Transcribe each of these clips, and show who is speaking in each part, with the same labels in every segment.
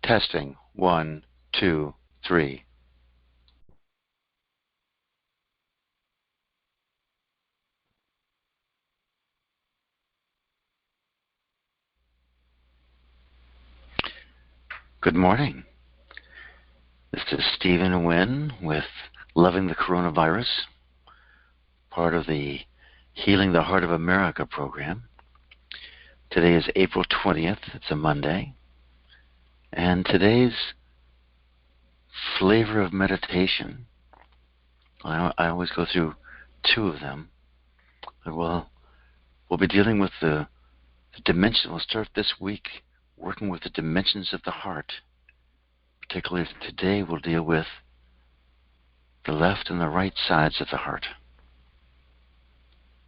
Speaker 1: Testing. 1, 2, 3. Good morning. This is Stephen Wynn with Loving the Coronavirus, part of the Healing the Heart of America program. Today is April 20th. It's a Monday. And today's flavor of meditation, I always go through two of them. We'll be dealing with the dimension. We'll start this week working with the dimensions of the heart. Particularly today, we'll deal with the left and the right sides of the heart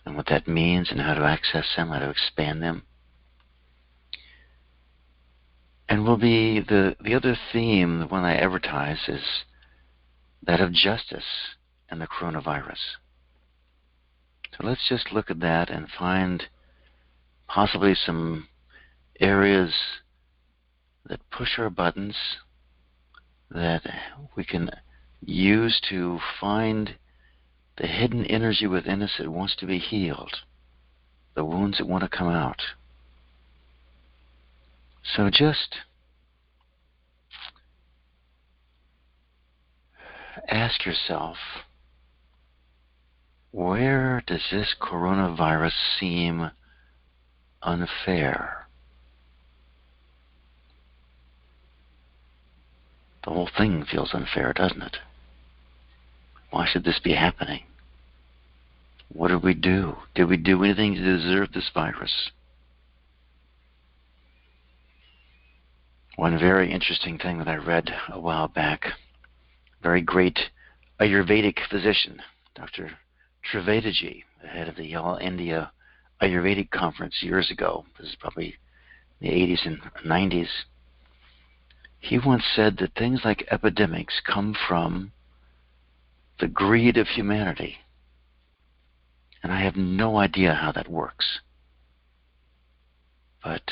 Speaker 1: and what that means and how to access them, how to expand them. And will be the other theme, the one I advertise, is that of justice and the coronavirus. So let's just look at that and find possibly some areas that push our buttons that we can use to find the hidden energy within us that wants to be healed, the wounds that want to come out. So just ask yourself, where does this coronavirus seem unfair? The whole thing feels unfair, doesn't it? Why should this be happening? What did we do? Did we do anything to deserve this virus? One very interesting thing that I read a while back, very great Ayurvedic physician, Dr. Trivediji, the head of the All India Ayurvedic Conference years ago, this is probably the 80s and 90s, he once said that things like epidemics come from the greed of humanity. And I have no idea how that works. But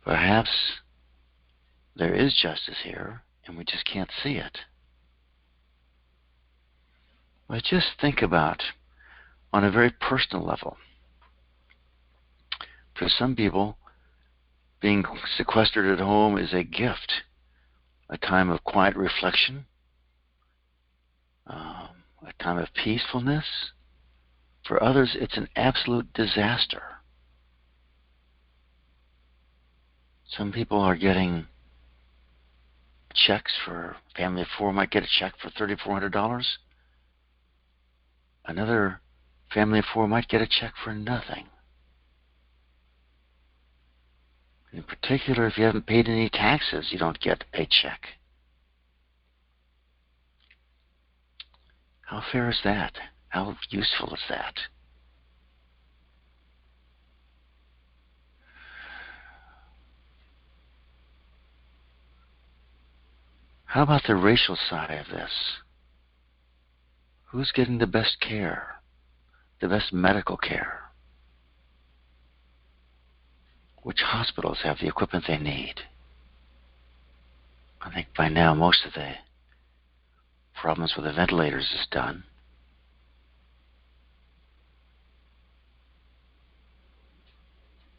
Speaker 1: perhaps there is justice here, and we just can't see it. But just think about, on a very personal level, for some people, being sequestered at home is a gift, a time of quiet reflection, a time of peacefulness. For others, it's an absolute disaster. Some people are getting checks for, family of four might get a check for $3,400. Another family of four might get a check for nothing. In particular, if you haven't paid any taxes, you don't get a check. How fair is that? How useful is that? How about the racial side of this? Who's getting the best care, the best medical care? Which hospitals have the equipment they need? I think by now most of the problems with the ventilators is done.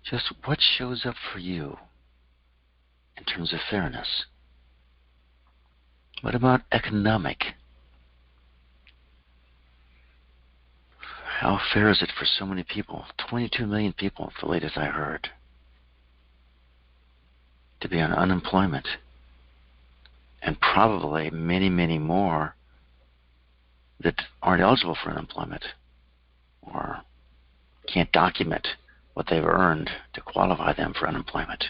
Speaker 1: Just what shows up for you in terms of fairness? What about economic? How fair is it for so many people? 22 million people, the latest I heard, to be on unemployment. And probably many, many more that aren't eligible for unemployment or can't document what they've earned to qualify them for unemployment.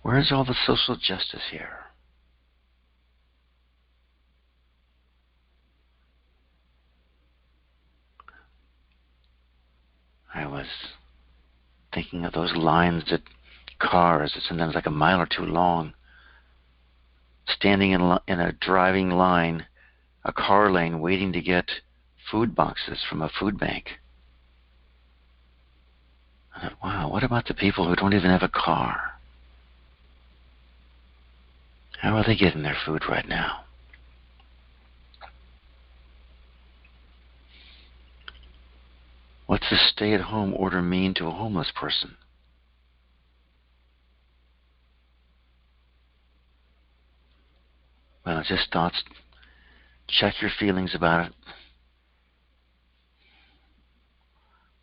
Speaker 1: Where's all the social justice here? I was thinking of those lines at cars that sometimes like a mile or two long, standing in a driving line, a car lane, waiting to get food boxes from a food bank. I thought, wow, what about the people who don't even have a car? How are they getting their food right now? What's the stay-at-home order mean to a homeless person? Well, just thoughts. Check your feelings about it.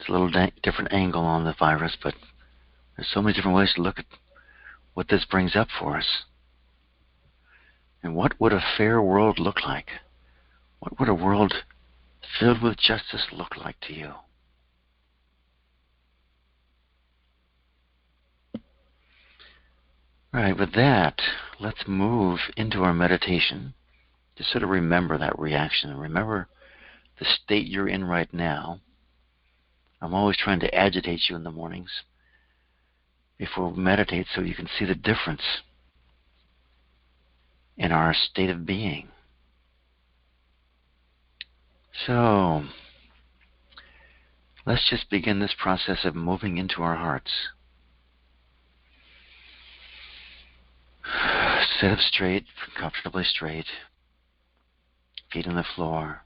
Speaker 1: It's a little different angle on the virus, but there's so many different ways to look at what this brings up for us. And what would a fair world look like? What would a world filled with justice look like to you? All right, with that, let's move into our meditation. Just sort of remember that reaction. Remember the state you're in right now. I'm always trying to agitate you in the mornings before we meditate so you can see the difference in our state of being. So, let's just begin this process of moving into our hearts. Sit up straight, comfortably straight, feet on the floor.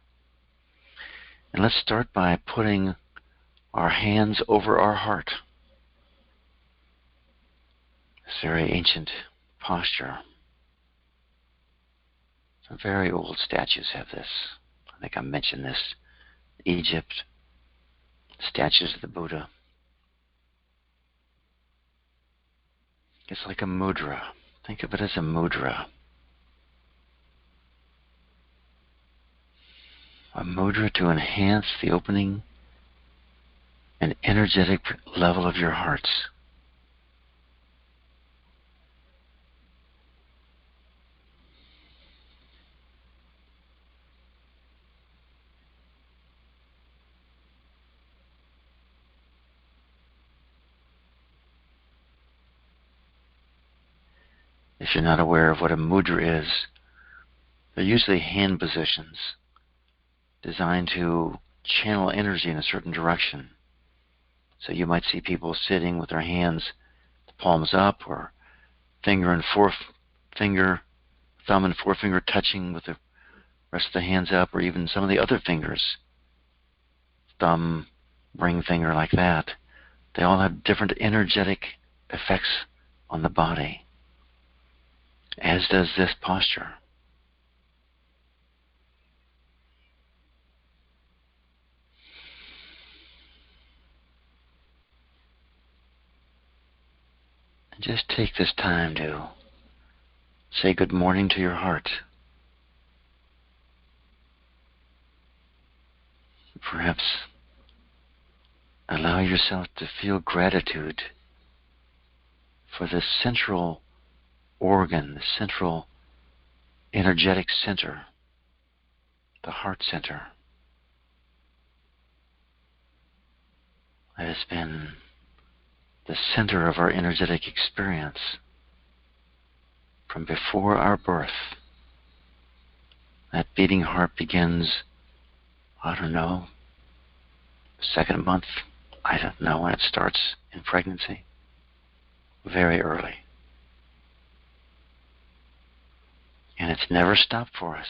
Speaker 1: And let's start by putting our hands over our heart. It's a very ancient posture. Some very old statues have this. I think I mentioned this. Egypt, statues of the Buddha. It's like a mudra. Think of it as a mudra. A mudra to enhance the opening and energetic level of your hearts. If you're not aware of what a mudra is, they're usually hand positions designed to channel energy in a certain direction. So you might see people sitting with their hands, the palms up, or finger and forefinger, thumb and forefinger touching with the rest of the hands up, or even some of the other fingers, thumb, ring finger, like that. They all have different energetic effects on the body, as does this posture. And just take this time to say good morning to your heart. Perhaps allow yourself to feel gratitude for the central organ, the central energetic center, the heart center, that has been the center of our energetic experience from before our birth. That beating heart begins, I don't know, second month, I don't know when it starts in pregnancy, very early. And it's never stopped for us.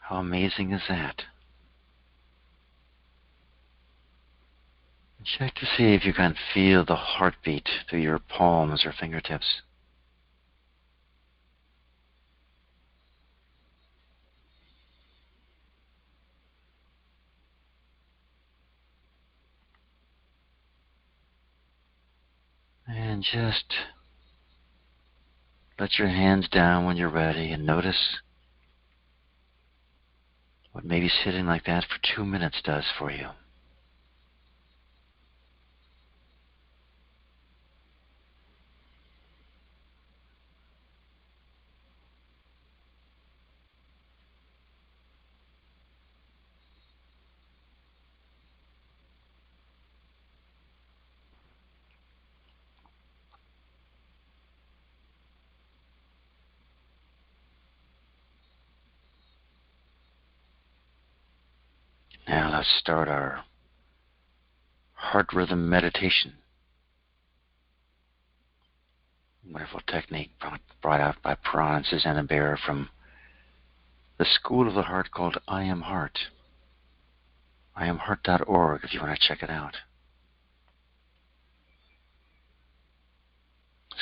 Speaker 1: How amazing is that? Check to see if you can feel the heartbeat through your palms or fingertips. And just let your hands down when you're ready and notice what maybe sitting like that for 2 minutes does for you. Now let's start our heart rhythm meditation. Wonderful technique brought out by Pran and Susanna Baer from the School of the Heart called I Am Heart. IamHeart.org if you want to check it out.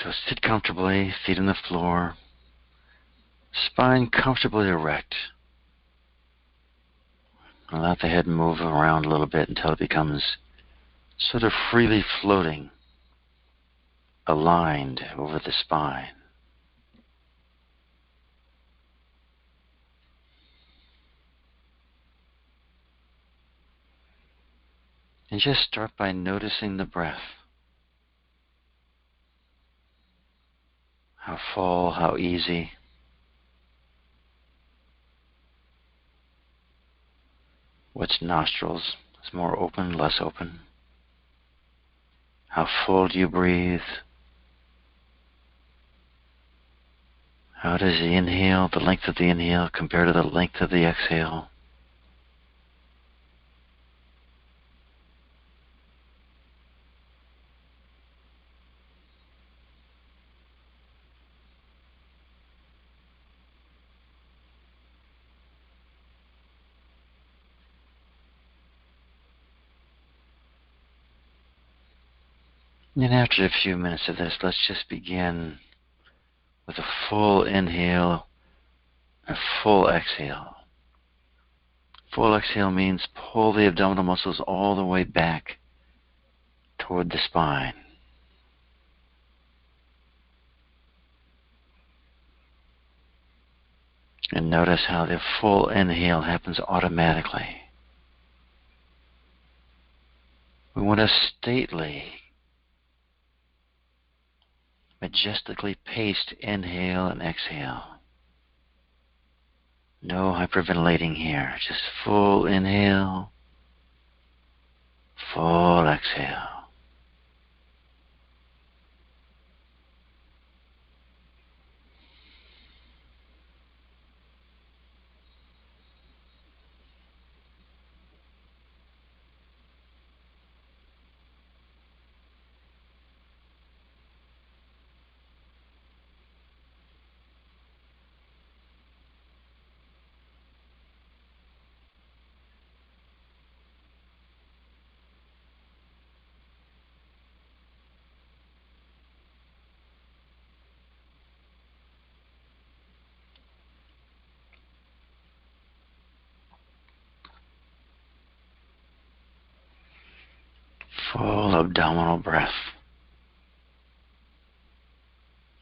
Speaker 1: So sit comfortably, feet on the floor, spine comfortably erect. And let the head move around a little bit until it becomes sort of freely floating, aligned over the spine. And just start by noticing the breath. How full, how easy. Which nostrils is more open, less open? How full do you breathe? How does the inhale, the length of the inhale, compare to the length of the exhale? And after a few minutes of this, let's just begin with a full inhale and a full exhale. Full exhale means pull the abdominal muscles all the way back toward the spine. And notice how the full inhale happens automatically. We want a stately, majestically paced inhale and exhale. No hyperventilating here, just full inhale, full exhale. Full abdominal breath.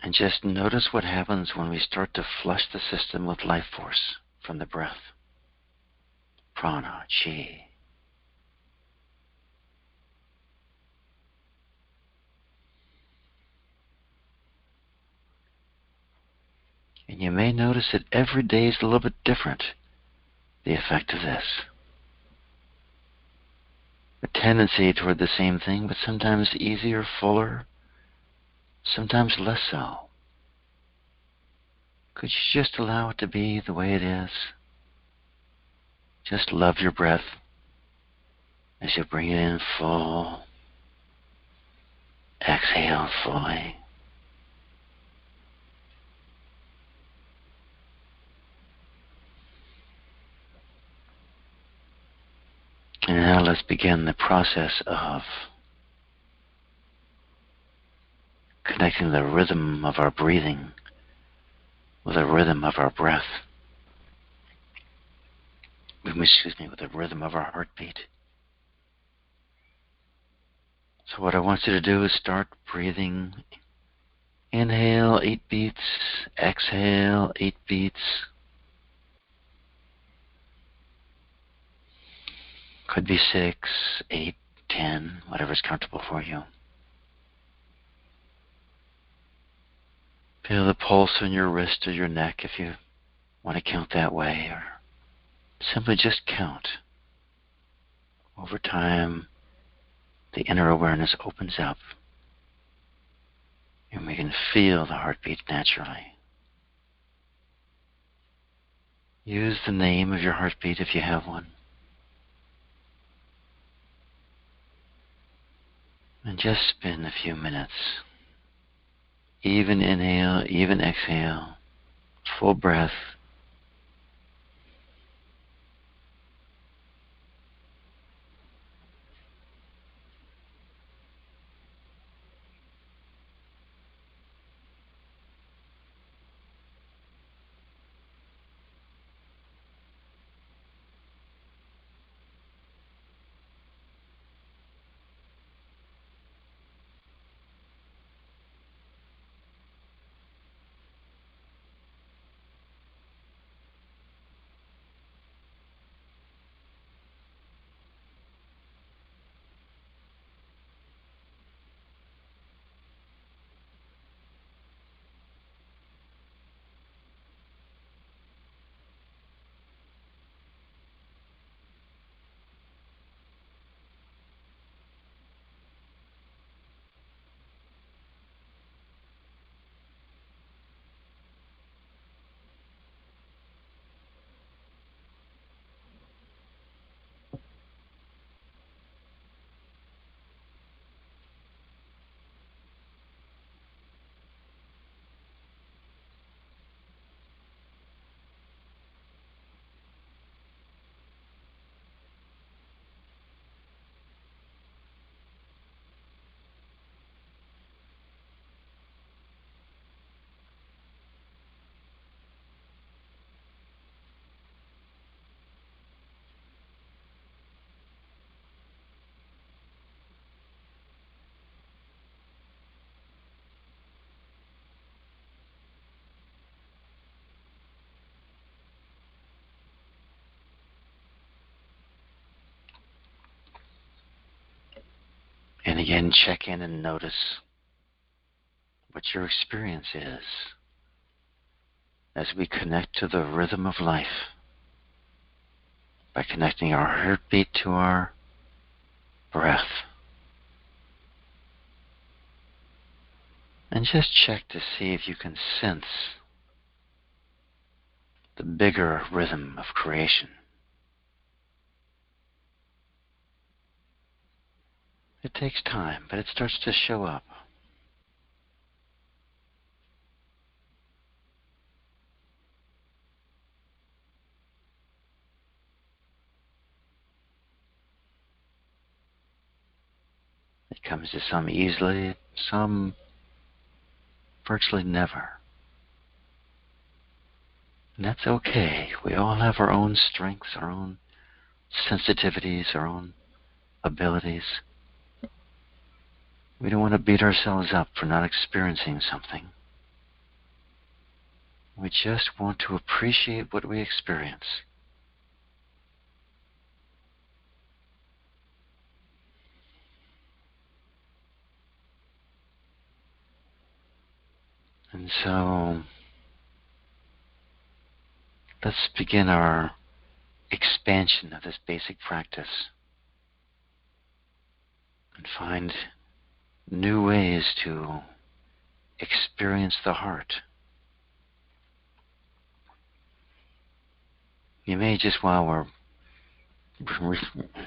Speaker 1: And just notice what happens when we start to flush the system with life force from the breath. Prana, chi. And you may notice that every day is a little bit different, the effect of this. A tendency toward the same thing, but sometimes easier, fuller, sometimes less so. Could you just allow it to be the way it is? Just love your breath as you bring it in full. Exhale fully. And now let's begin the process of connecting the rhythm of our breathing with the rhythm of our breath. With the rhythm of our heartbeat. So what I want you to do is start breathing. Inhale, 8 beats. Exhale, 8 beats. Could be 6, 8, 10, whatever's comfortable for you. Feel the pulse in your wrist or your neck if you want to count that way, or simply just count. Over time, the inner awareness opens up, and we can feel the heartbeat naturally. Use the name of your heartbeat if you have one. And just spend a few minutes. Even inhale, even exhale. Full breath. And again, check in and notice what your experience is as we connect to the rhythm of life by connecting our heartbeat to our breath. And just check to see if you can sense the bigger rhythm of creation. It takes time, but it starts to show up. It comes to some easily, some virtually never. And that's okay. We all have our own strengths, our own sensitivities, our own abilities. We don't want to beat ourselves up for not experiencing something. We just want to appreciate what we experience. And so, let's begin our expansion of this basic practice and find new ways to experience the heart. You may just, while we're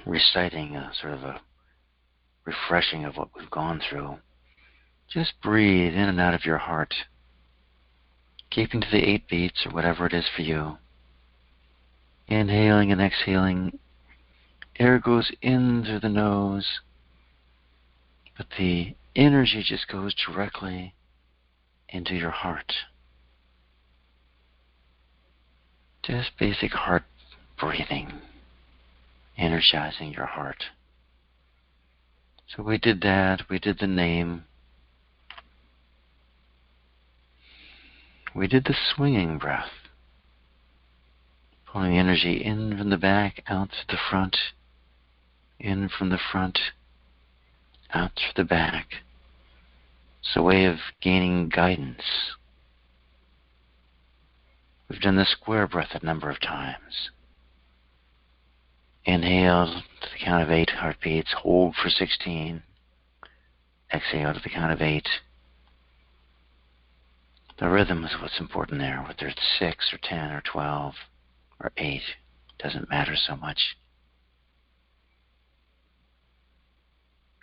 Speaker 1: reciting a sort of a refreshing of what we've gone through, just breathe in and out of your heart, keeping to the 8 beats or whatever it is for you. Inhaling and exhaling, air goes in through the nose, but the energy just goes directly into your heart. Just basic heart breathing, energizing your heart. So we did that, we did the name, we did the swinging breath, pulling the energy in from the back, out to the front, in from the front, out through the back. It's a way of gaining guidance. We've done the square breath a number of times. Inhale to the count of 8 heartbeats, hold for 16. Exhale to the count of 8. The rhythm is what's important there, whether it's 6 or 10 or 12 or 8. Doesn't matter so much.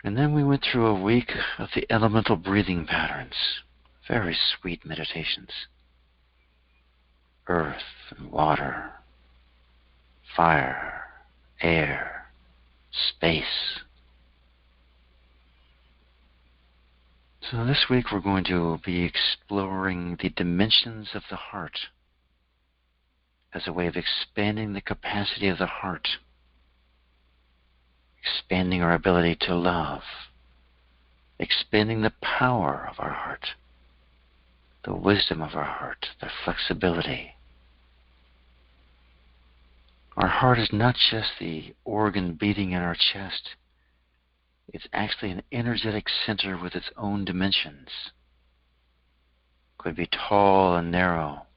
Speaker 1: And then we went through a week of the elemental breathing patterns. Very sweet meditations. Earth and water, fire, air, space. So this week we're going to be exploring the dimensions of the heart as a way of expanding the capacity of the heart, expanding our ability to love, expanding the power of our heart, the wisdom of our heart, the flexibility. Our heart is not just the organ beating in our chest. It's actually an energetic center with its own dimensions. Could be tall and narrow,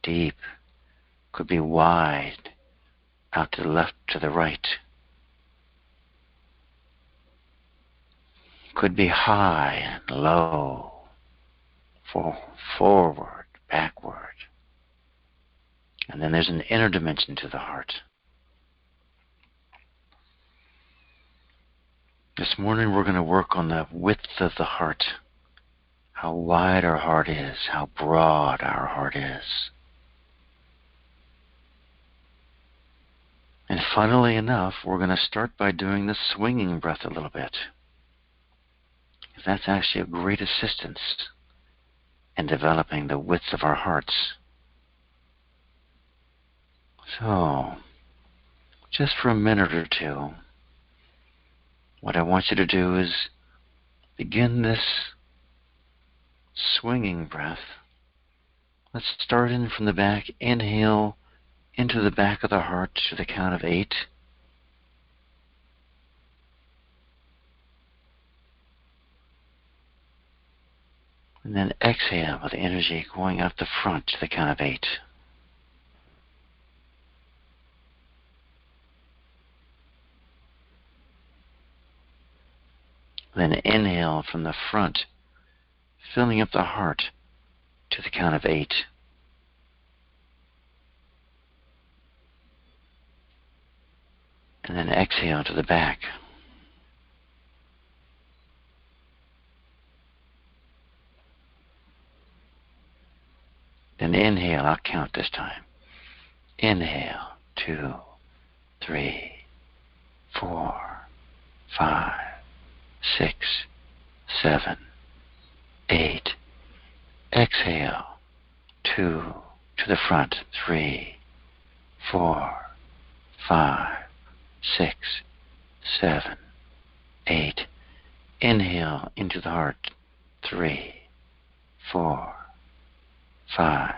Speaker 1: deep, could be wide, out to the left, to the right. Could be high and low, forward, backward. And then there's an inner dimension to the heart. This morning we're going to work on the width of the heart, how wide our heart is, how broad our heart is. And funnily enough, we're going to start by doing the swinging breath a little bit. That's actually a great assistance in developing the width of our hearts. So, just for a minute or two, what I want you to do is begin this swinging breath. Let's start in from the back. Inhale into the back of the heart to the count of 8. And then exhale with the energy going up the front to the count of 8. Then inhale from the front, filling up the heart to the count of 8. And then exhale to the back. Then inhale, I'll count this time. Inhale, 2, 3, 4, 5, 6, 7, 8. Exhale, 2 to the front, 3, 4, 5, 6, 7, 8. Inhale into the heart, 3, 4, 5,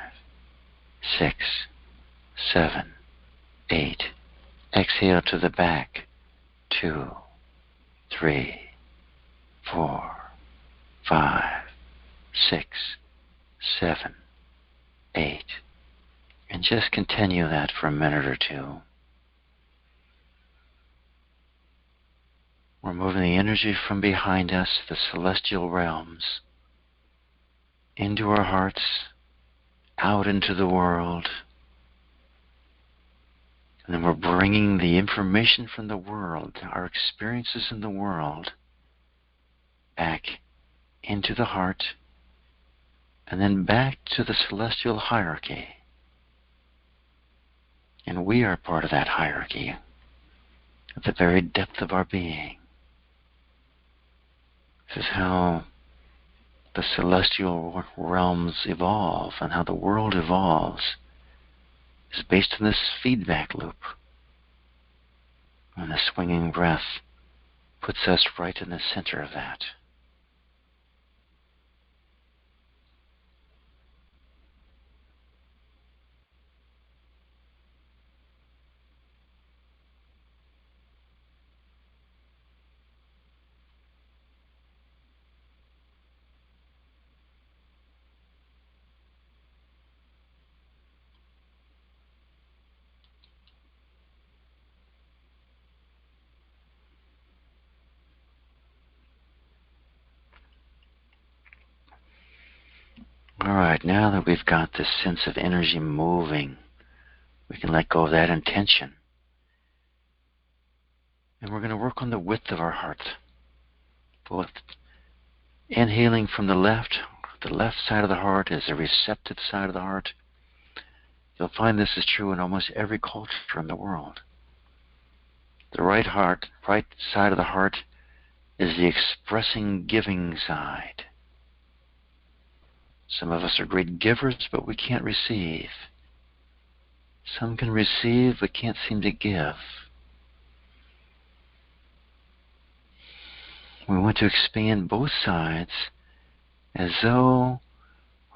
Speaker 1: 6, 7, 8. Exhale to the back, 2, 3, 4, 5, 6, 7, 8. And just continue that for a minute or two. We're moving the energy from behind us, the celestial realms, into our hearts, out into the world. And then we're bringing the information from the world, our experiences in the world, back into the heart, and then back to the celestial hierarchy. And we are part of that hierarchy at the very depth of our being. This is how the celestial realms evolve, and how the world evolves is based on this feedback loop. And the swinging breath puts us right in the center of that. All right, now that we've got this sense of energy moving, we can let go of that intention. And we're going to work on the width of our heart. both inhaling from the left side of the heart is a receptive side of the heart. You'll find this is true in almost every culture in the world. The right side of the heart is the expressing, giving side. Some of us are great givers, but we can't receive. Some can receive, but can't seem to give. We want to expand both sides as though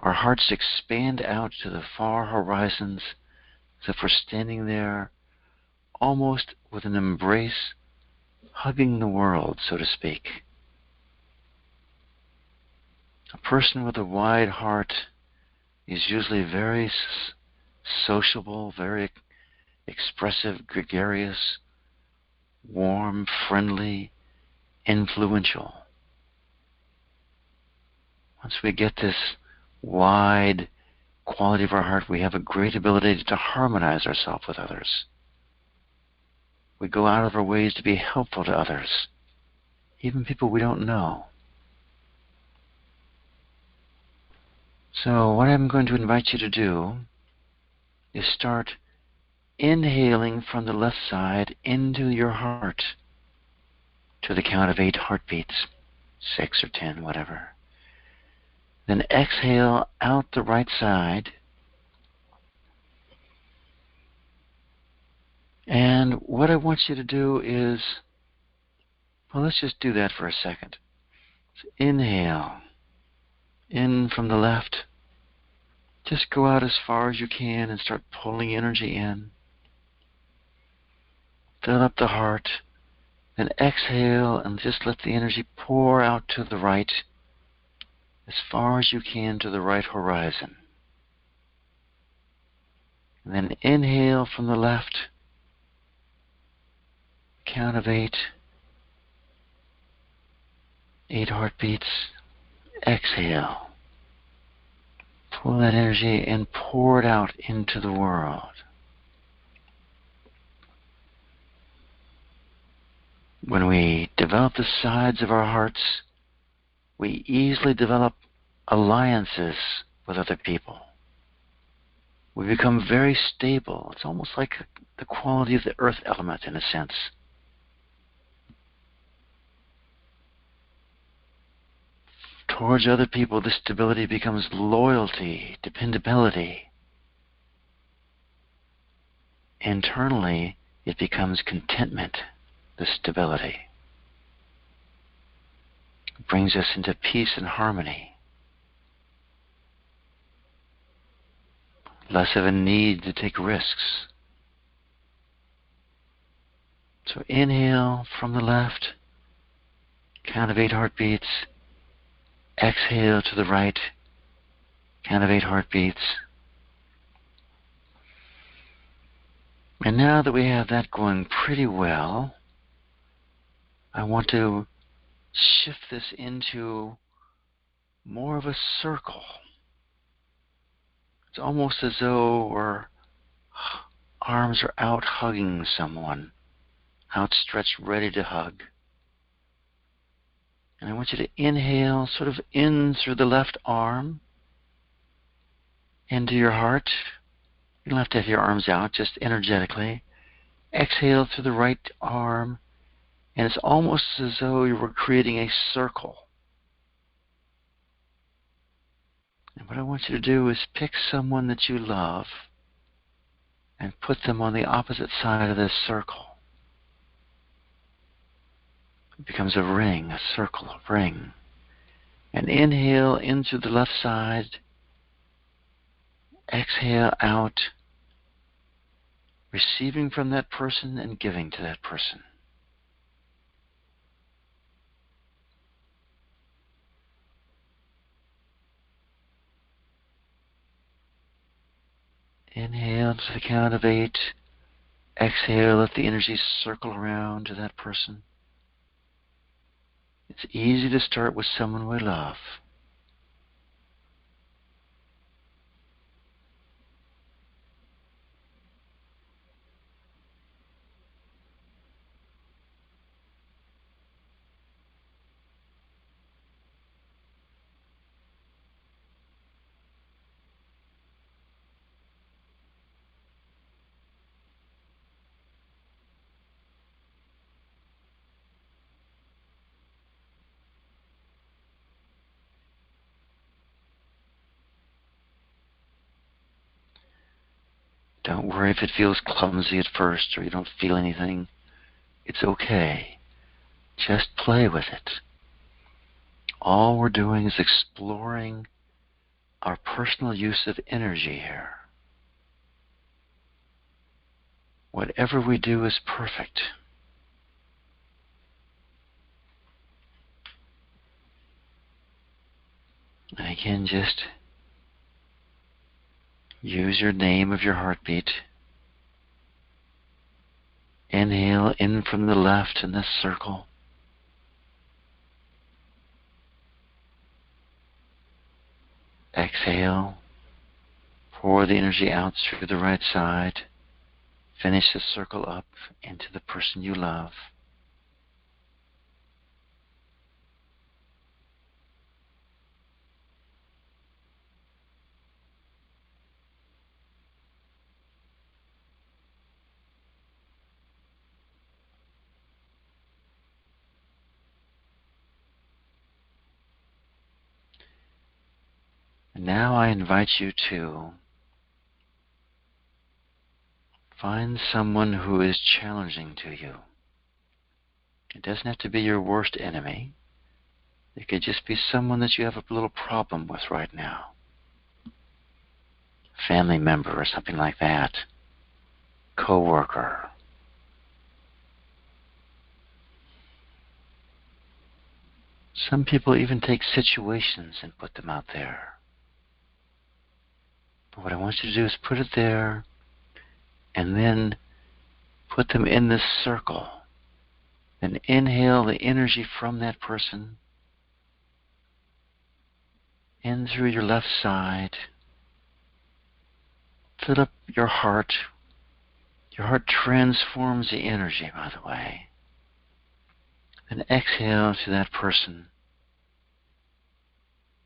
Speaker 1: our hearts expand out to the far horizons, as if we're standing there almost with an embrace, hugging the world, so to speak. A person with a wide heart is usually very sociable, very expressive, gregarious, warm, friendly, influential. Once we get this wide quality of our heart, we have a great ability to harmonize ourselves with others. We go out of our ways to be helpful to others, even people we don't know. So what I'm going to invite you to do is start inhaling from the left side into your heart to the count of 8 heartbeats, 6 or 10, whatever. Then exhale out the right side. And what I want you to do is, well, let's just do that for a second. So inhale in from the left. Just go out as far as you can and start pulling energy in. Fill up the heart. Then exhale and just let the energy pour out to the right, as far as you can to the right horizon. And then inhale from the left. Count of 8. 8 heartbeats. Exhale. Pull that energy and pour it out into the world. When we develop the sides of our hearts, we easily develop alliances with other people. We become very stable. It's almost like the quality of the earth element in a sense. Towards other people, this stability becomes loyalty, dependability. Internally, it becomes contentment, the stability. It brings us into peace and harmony. Less of a need to take risks. So inhale from the left, count of 8 heartbeats. Exhale to the right, count of 8 heartbeats. And now that we have that going pretty well, I want to shift this into more of a circle. It's almost as though our arms are out hugging someone, outstretched, ready to hug. And I want you to inhale sort of in through the left arm into your heart. You don't have to have your arms out, just energetically. Exhale through the right arm, and it's almost as though you were creating a circle. And what I want you to do is pick someone that you love and put them on the opposite side of this circle. It becomes a ring, a circle, a ring. And inhale in through the left side. Exhale out, receiving from that person and giving to that person. Inhale to the count of 8. Exhale, let the energy circle around to that person. It's easy to start with someone we love. Don't worry if it feels clumsy at first or you don't feel anything. It's okay. Just play with it. All we're doing is exploring our personal use of energy here. Whatever we do is perfect. And again, just use your name of your heartbeat. Inhale in from the left in this circle. Exhale. Pour the energy out through the right side. Finish the circle up into the person you love. And now I invite you to find someone who is challenging to you. It doesn't have to be your worst enemy. It could just be someone that you have a little problem with right now. Family member or something like that. Co-worker. Some people even take situations and put them out there. But what I want you to do is put it there and then put them in this circle. Then inhale the energy from that person in through your left side. Fill up your heart. Your heart transforms the energy, by the way. Then exhale to that person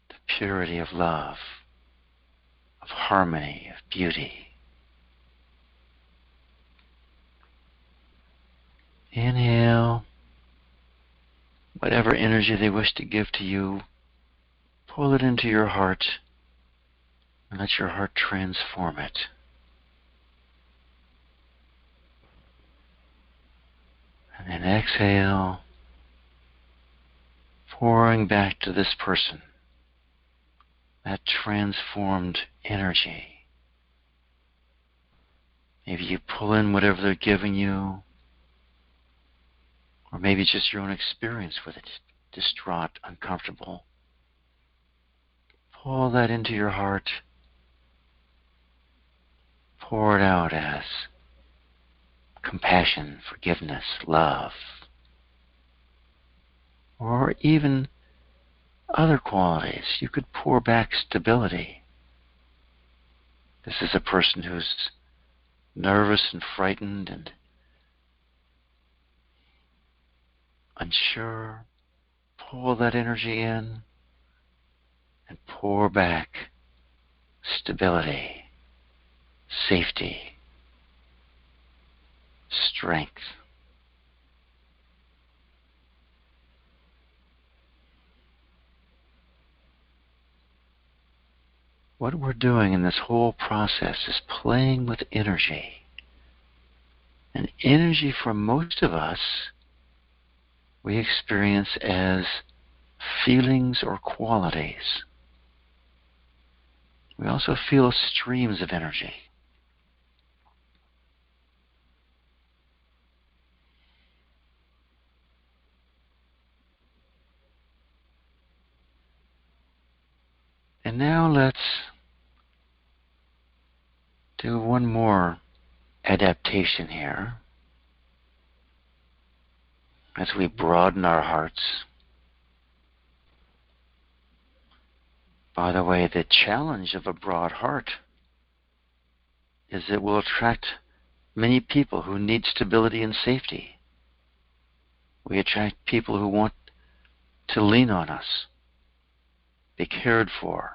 Speaker 1: the purity of love, of harmony, of beauty. Inhale whatever energy they wish to give to you. Pull it into your heart and let your heart transform it. And then exhale, pouring back to this person that transformed energy. Maybe you pull in whatever they're giving you, or maybe just your own experience with it, distraught, uncomfortable. Pull that into your heart. Pour it out as compassion, forgiveness, love, or even other qualities. You could pour back stability. This is a person who's nervous and frightened and unsure. Pull that energy in and pour back stability, safety, strength. What we're doing in this whole process is playing with energy. And energy for most of us, we experience as feelings or qualities. We also feel streams of energy. And now let's do one more adaptation here as we broaden our hearts. By the way, the challenge of a broad heart is it will attract many people who need stability and safety. We attract people who want to lean on us, be cared for.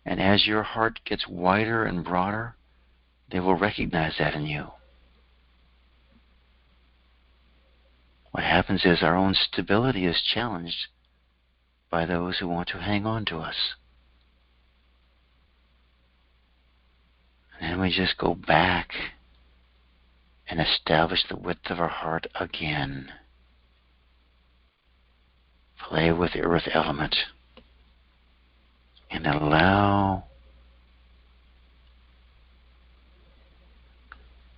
Speaker 1: And as your heart gets wider and broader, they will recognize that in you. What happens is our own stability is challenged by those who want to hang on to us. And then we just go back and establish the width of our heart again. Play with the earth element and allow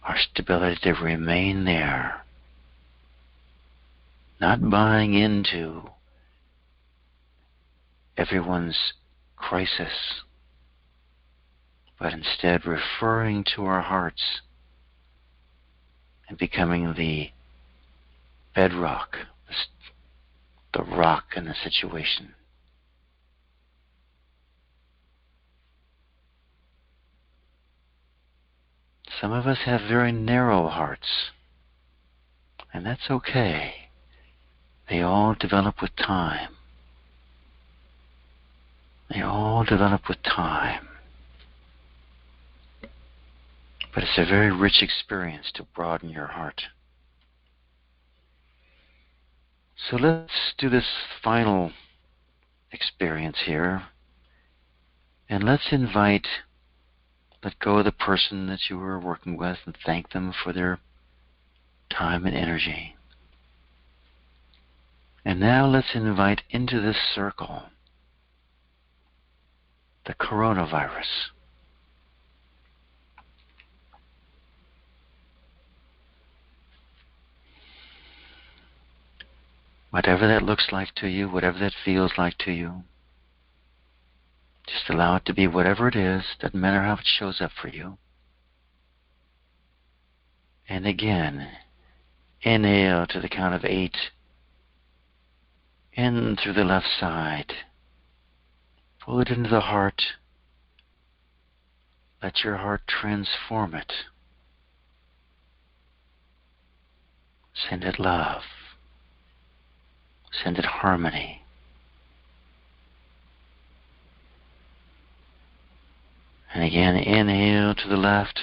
Speaker 1: our stability to remain there. Not buying into everyone's crisis, but instead referring to our hearts and becoming the bedrock, the rock in the situation. Some of us have very narrow hearts, and that's okay. They all develop with time. They all develop with time. But it's a very rich experience to broaden your heart. So let's do this final experience here. And let's let go of the person that you were working with and thank them for their time and energy. And now let's invite into this circle the coronavirus. Whatever that looks like to you, whatever that feels like to you, just allow it to be whatever it is. Doesn't matter how it shows up for you. And again, inhale to the count of 8. In through the left side. Pull it into the heart. Let your heart transform it. Send it love. Send it harmony. And again, inhale to the left.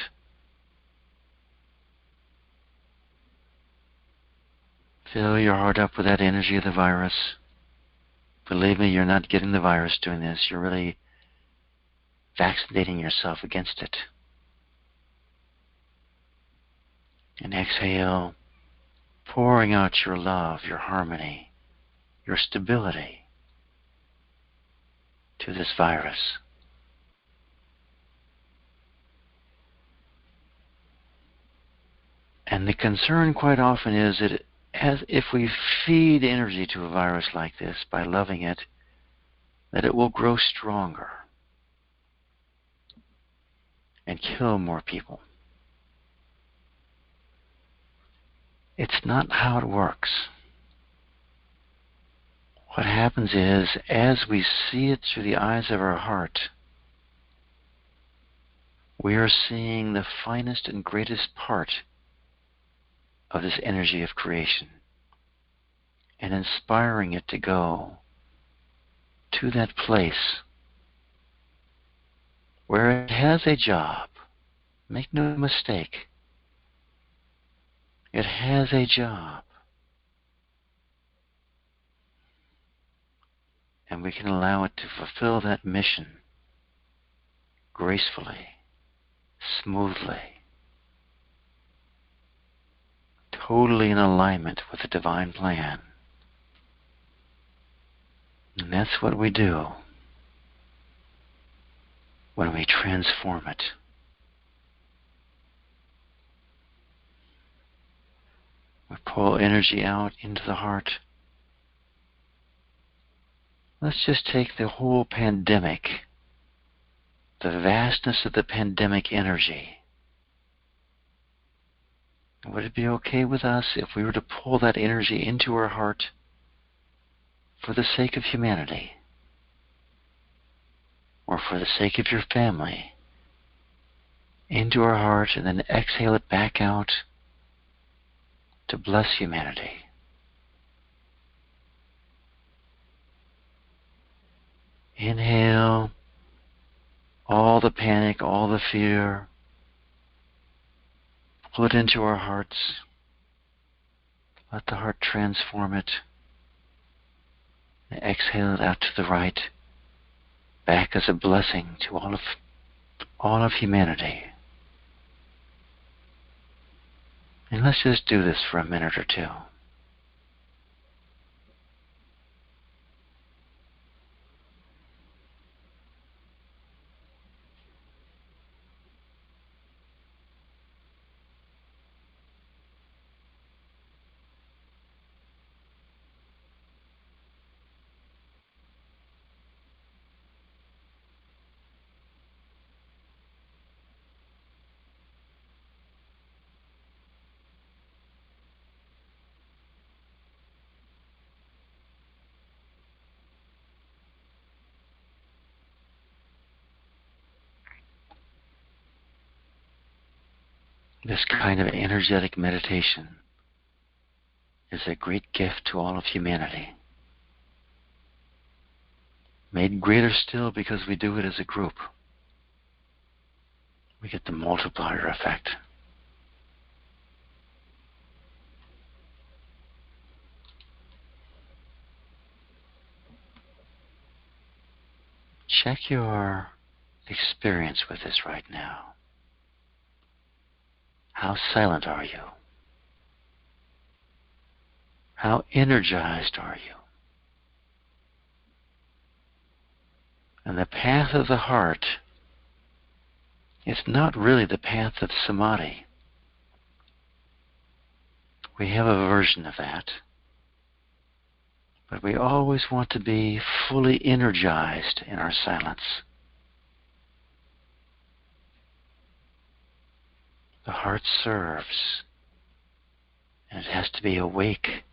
Speaker 1: Fill your heart up with that energy of the virus. Believe me, you're not getting the virus doing this. You're really vaccinating yourself against it. And exhale, pouring out your love, your harmony, your stability to this virus. And the concern quite often is that if we feed energy to a virus like this by loving it, that it will grow stronger and kill more people. It's not how it works. What happens is, as we see it through the eyes of our heart, we are seeing the finest and greatest part of this energy of creation and inspiring it to go to that place where it has a job. Make no mistake. It has a job. And we can allow it to fulfill that mission gracefully, smoothly, totally in alignment with the divine plan. And that's what we do when we transform it. We pull energy out into the heart. Let's just take the whole pandemic, the vastness of the pandemic energy. Would it be okay with us if we were to pull that energy into our heart for the sake of humanity, or for the sake of your family, into our heart, and then exhale it back out to bless humanity? Inhale all the panic, all the fear. Pull it into our hearts. Let the heart transform it. And exhale it out to the right, back as a blessing to all of humanity. And let's just do this for a minute or two. This kind of energetic meditation is a great gift to all of humanity. Made greater still because we do it as a group. We get the multiplier effect. Check your experience with this right now. How silent are you? How energized are you? And the path of the heart is not really the path of samadhi. We have a version of that. But we always want to be fully energized in our silence. The heart serves, and it has to be awake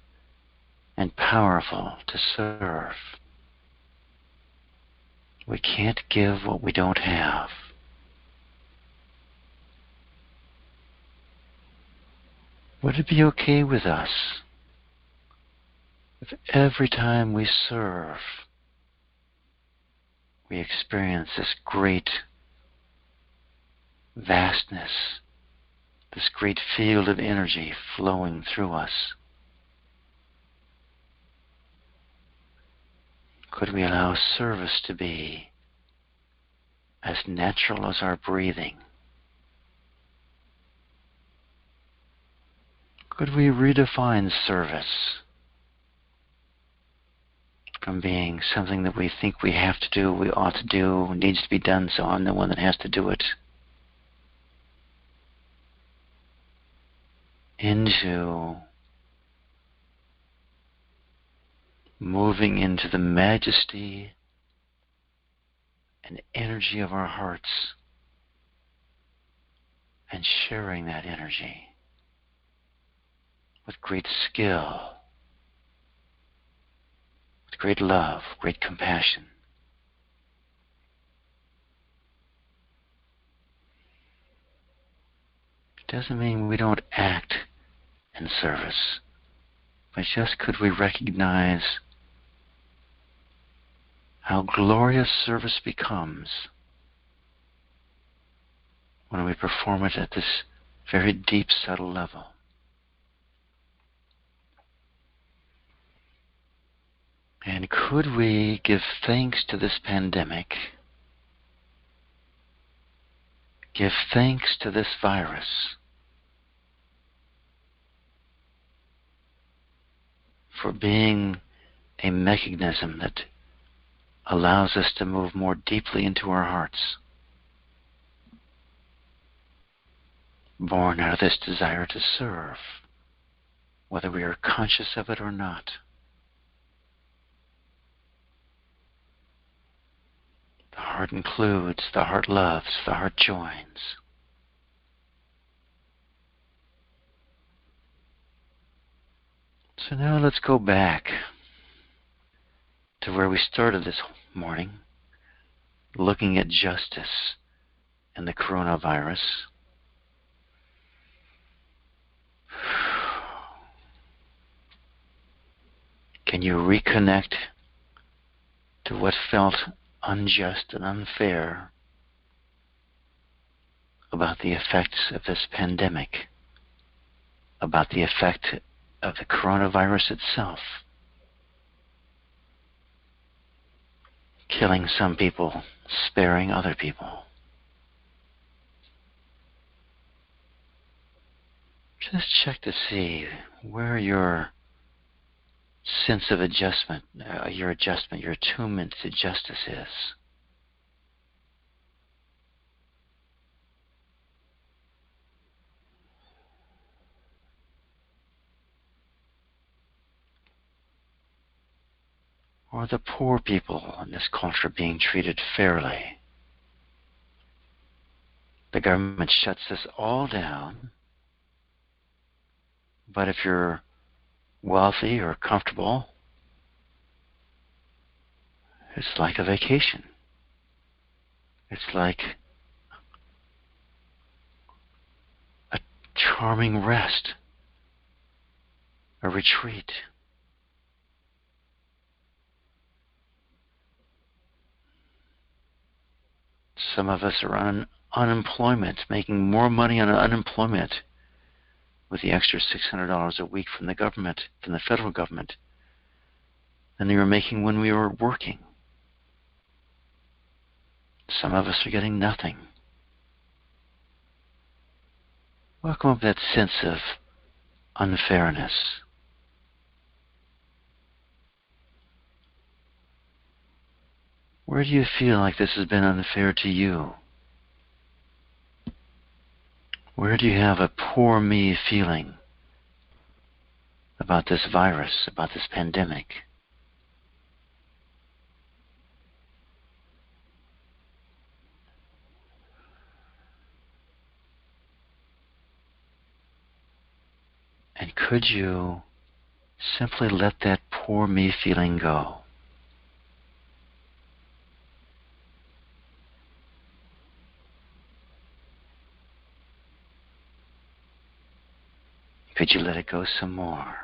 Speaker 1: and powerful to serve. We can't give what we don't have. Would it be okay with us if every time we serve, we experience this great vastness, this great field of energy flowing through us? Could we allow service to be as natural as our breathing? Could we redefine service from being something that we think we have to do, we ought to do, needs to be done, so I'm the one that has to do it, into moving into the majesty and energy of our hearts and sharing that energy with great skill, with great love, great compassion. It doesn't mean we don't act in service, but just could we recognize how glorious service becomes when we perform it at this very deep, subtle level. And could we give thanks to this pandemic, give thanks to this virus for being a mechanism that allows us to move more deeply into our hearts, born out of this desire to serve, whether we are conscious of it or not. The heart includes, the heart loves, the heart joins. So now let's go back to where we started this morning, looking at justice and the coronavirus. Can you reconnect to what felt unjust and unfair about the effects of this pandemic, about the effect of the coronavirus itself, killing some people, sparing other people? Just check to see where your sense of adjustment, your attunement to justice is. Or the poor people in this culture being treated fairly. The government shuts us all down, but if you're wealthy or comfortable, it's like a vacation. It's like a charming rest, a retreat. Some of us are on unemployment, making more money on unemployment with the extra $600 a week from the government, from the federal government, than they were making when we were working. Some of us are getting nothing. Welcome up that sense of unfairness. Where do you feel like this has been unfair to you? Where do you have a poor me feeling about this virus, about this pandemic? And could you simply let that poor me feeling go? Could you let it go some more?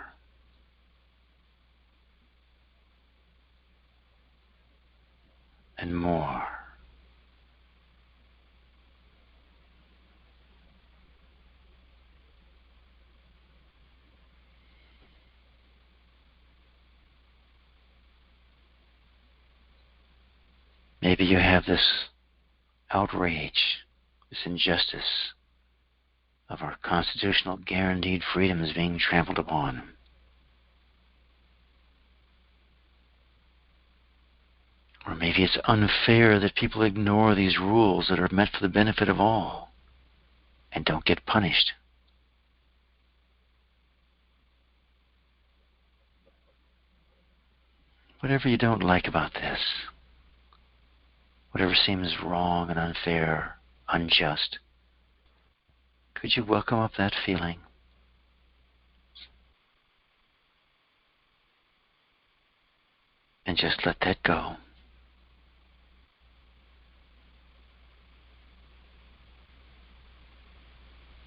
Speaker 1: And more. Maybe you have this outrage, this injustice of our constitutional guaranteed freedoms being trampled upon. Or maybe it's unfair that people ignore these rules that are meant for the benefit of all and don't get punished. Whatever you don't like about this, whatever seems wrong and unfair, unjust, could you welcome up that feeling? And just let that go.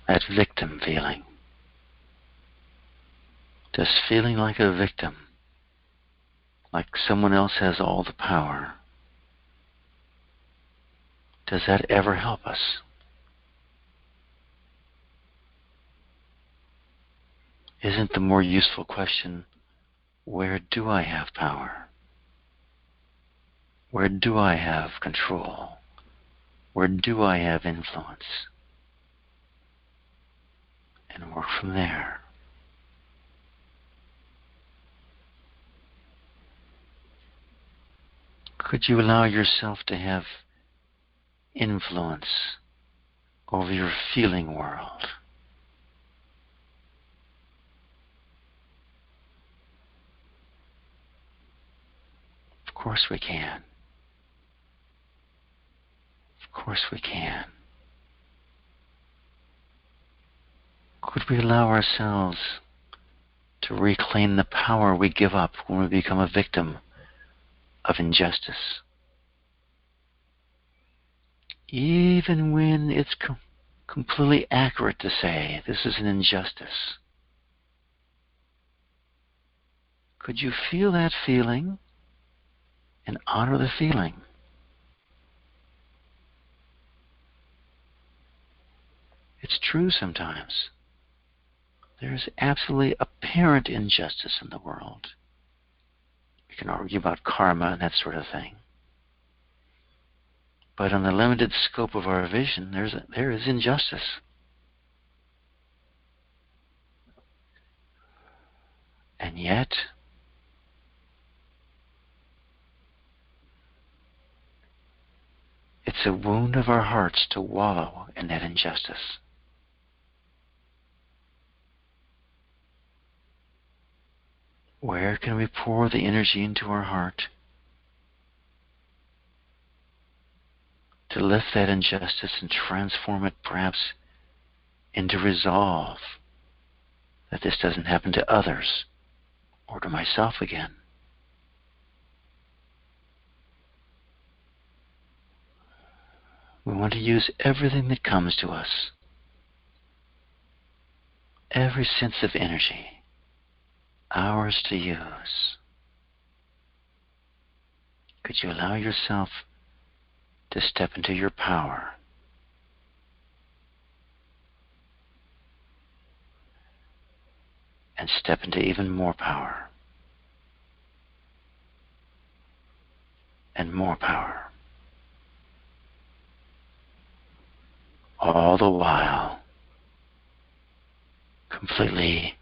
Speaker 1: That victim feeling. Just feeling like a victim. Like someone else has all the power. Does that ever help us? Isn't the more useful question, where do I have power? Where do I have control? Where do I have influence? And work from there. Could you allow yourself to have influence over your feeling world? Of course we can. Of course we can. Could we allow ourselves to reclaim the power we give up when we become a victim of injustice? Even when it's completely accurate to say this is an injustice. Could you feel that feeling and honor the feeling? It's true sometimes. There's absolutely apparent injustice in the world. We can argue about karma and that sort of thing. But on the limited scope of our vision, there is injustice. And yet, it's a wound of our hearts to wallow in that injustice. Where can we pour the energy into our heart to lift that injustice and transform it perhaps into resolve that this doesn't happen to others or to myself again? We want to use everything that comes to us, every sense of energy, ours to use. Could you allow yourself to step into your power? And step into even more power. And more power. All the while completely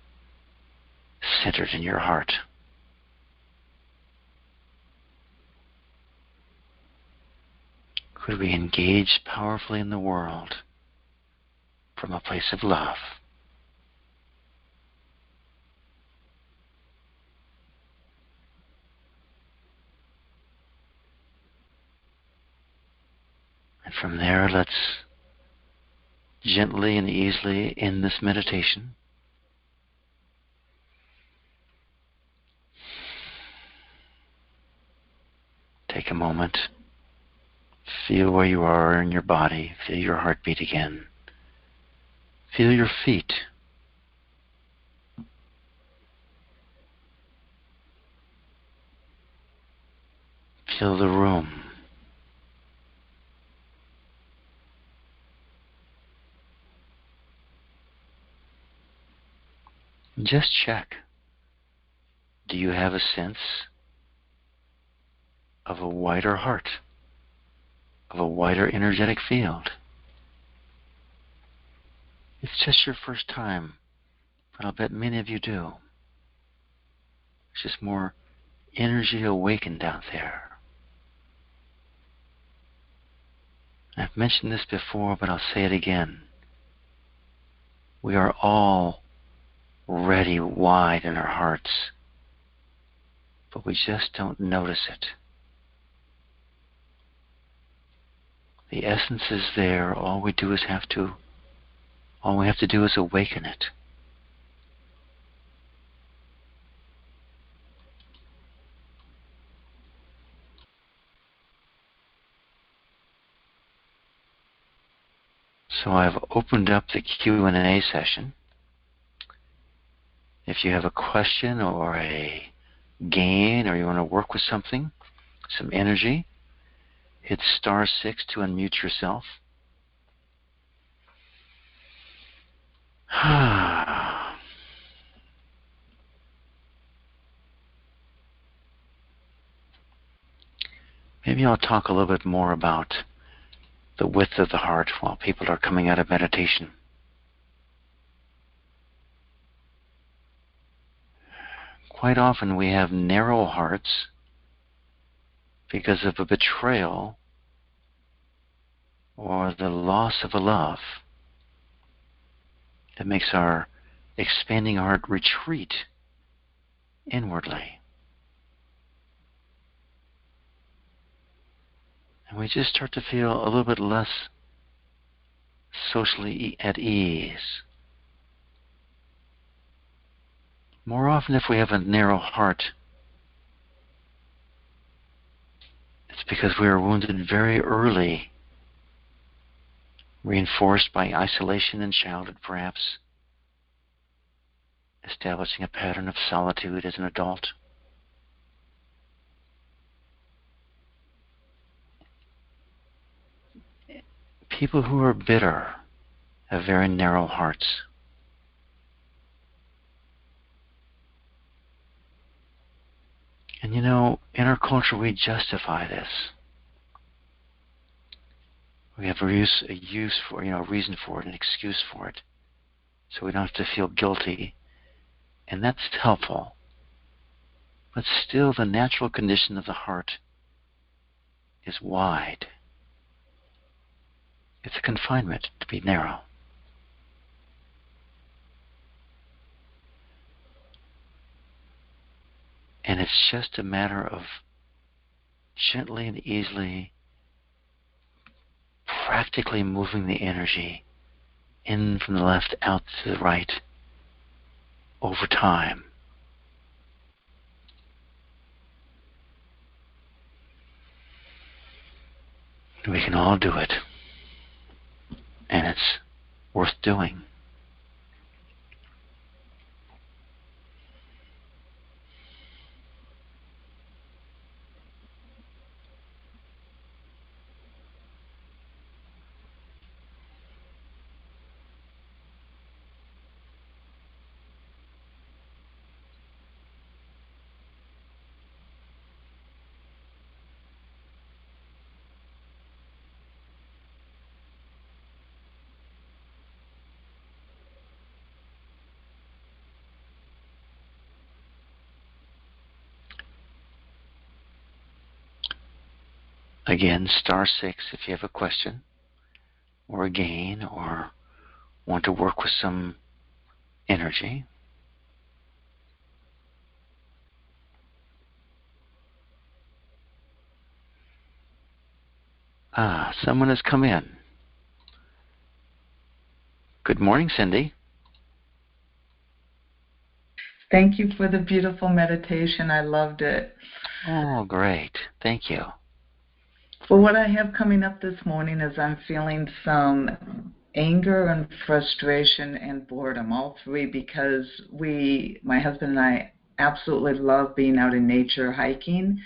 Speaker 1: centered in your heart. Could we engage powerfully in the world from a place of love? And from there, let's gently and easily end this meditation. Take a moment. Feel where you are in your body. Feel your heartbeat again. Feel your feet. Feel the room. Just check. Do you have a sense of a wider heart, of a wider energetic field? It's just your first time, but I'll bet many of you do. It's just more energy awakened out there. I've mentioned this before, but I'll say it again. We are all ready wide in our hearts, but we just don't notice it. The essence is there. All we have to do is awaken it. So I've opened up the Q&A session. If you have a question or a gain, or you want to work with something, some energy, hit *6 to unmute yourself. Maybe I'll talk a little bit more about the width of the heart while people are coming out of meditation. Quite often we have narrow hearts because of a betrayal or the loss of a love that makes our expanding heart retreat inwardly. And we just start to feel a little bit less socially at ease. More often, if we have a narrow heart, it's because we were wounded very early, reinforced by isolation in childhood, perhaps, establishing a pattern of solitude as an adult. People who are bitter have very narrow hearts. And you know, in our culture, we justify this. We have a reason for it, an excuse for it, so we don't have to feel guilty, and that's helpful. but still the natural condition of the heart is wide. It's a confinement to be narrow. And it's just a matter of gently and easily, practically moving the energy in from the left, out to the right, over time. We can all do it. And it's worth doing. Again, *6 if you have a question or a gain or want to work with some energy. Someone has come in. Good morning, Cindy.
Speaker 2: Thank you for the beautiful meditation. I loved it.
Speaker 1: Oh, great. Thank you.
Speaker 2: Well, what I have coming up this morning is I'm feeling some anger and frustration and boredom, all three, because my husband and I absolutely love being out in nature hiking,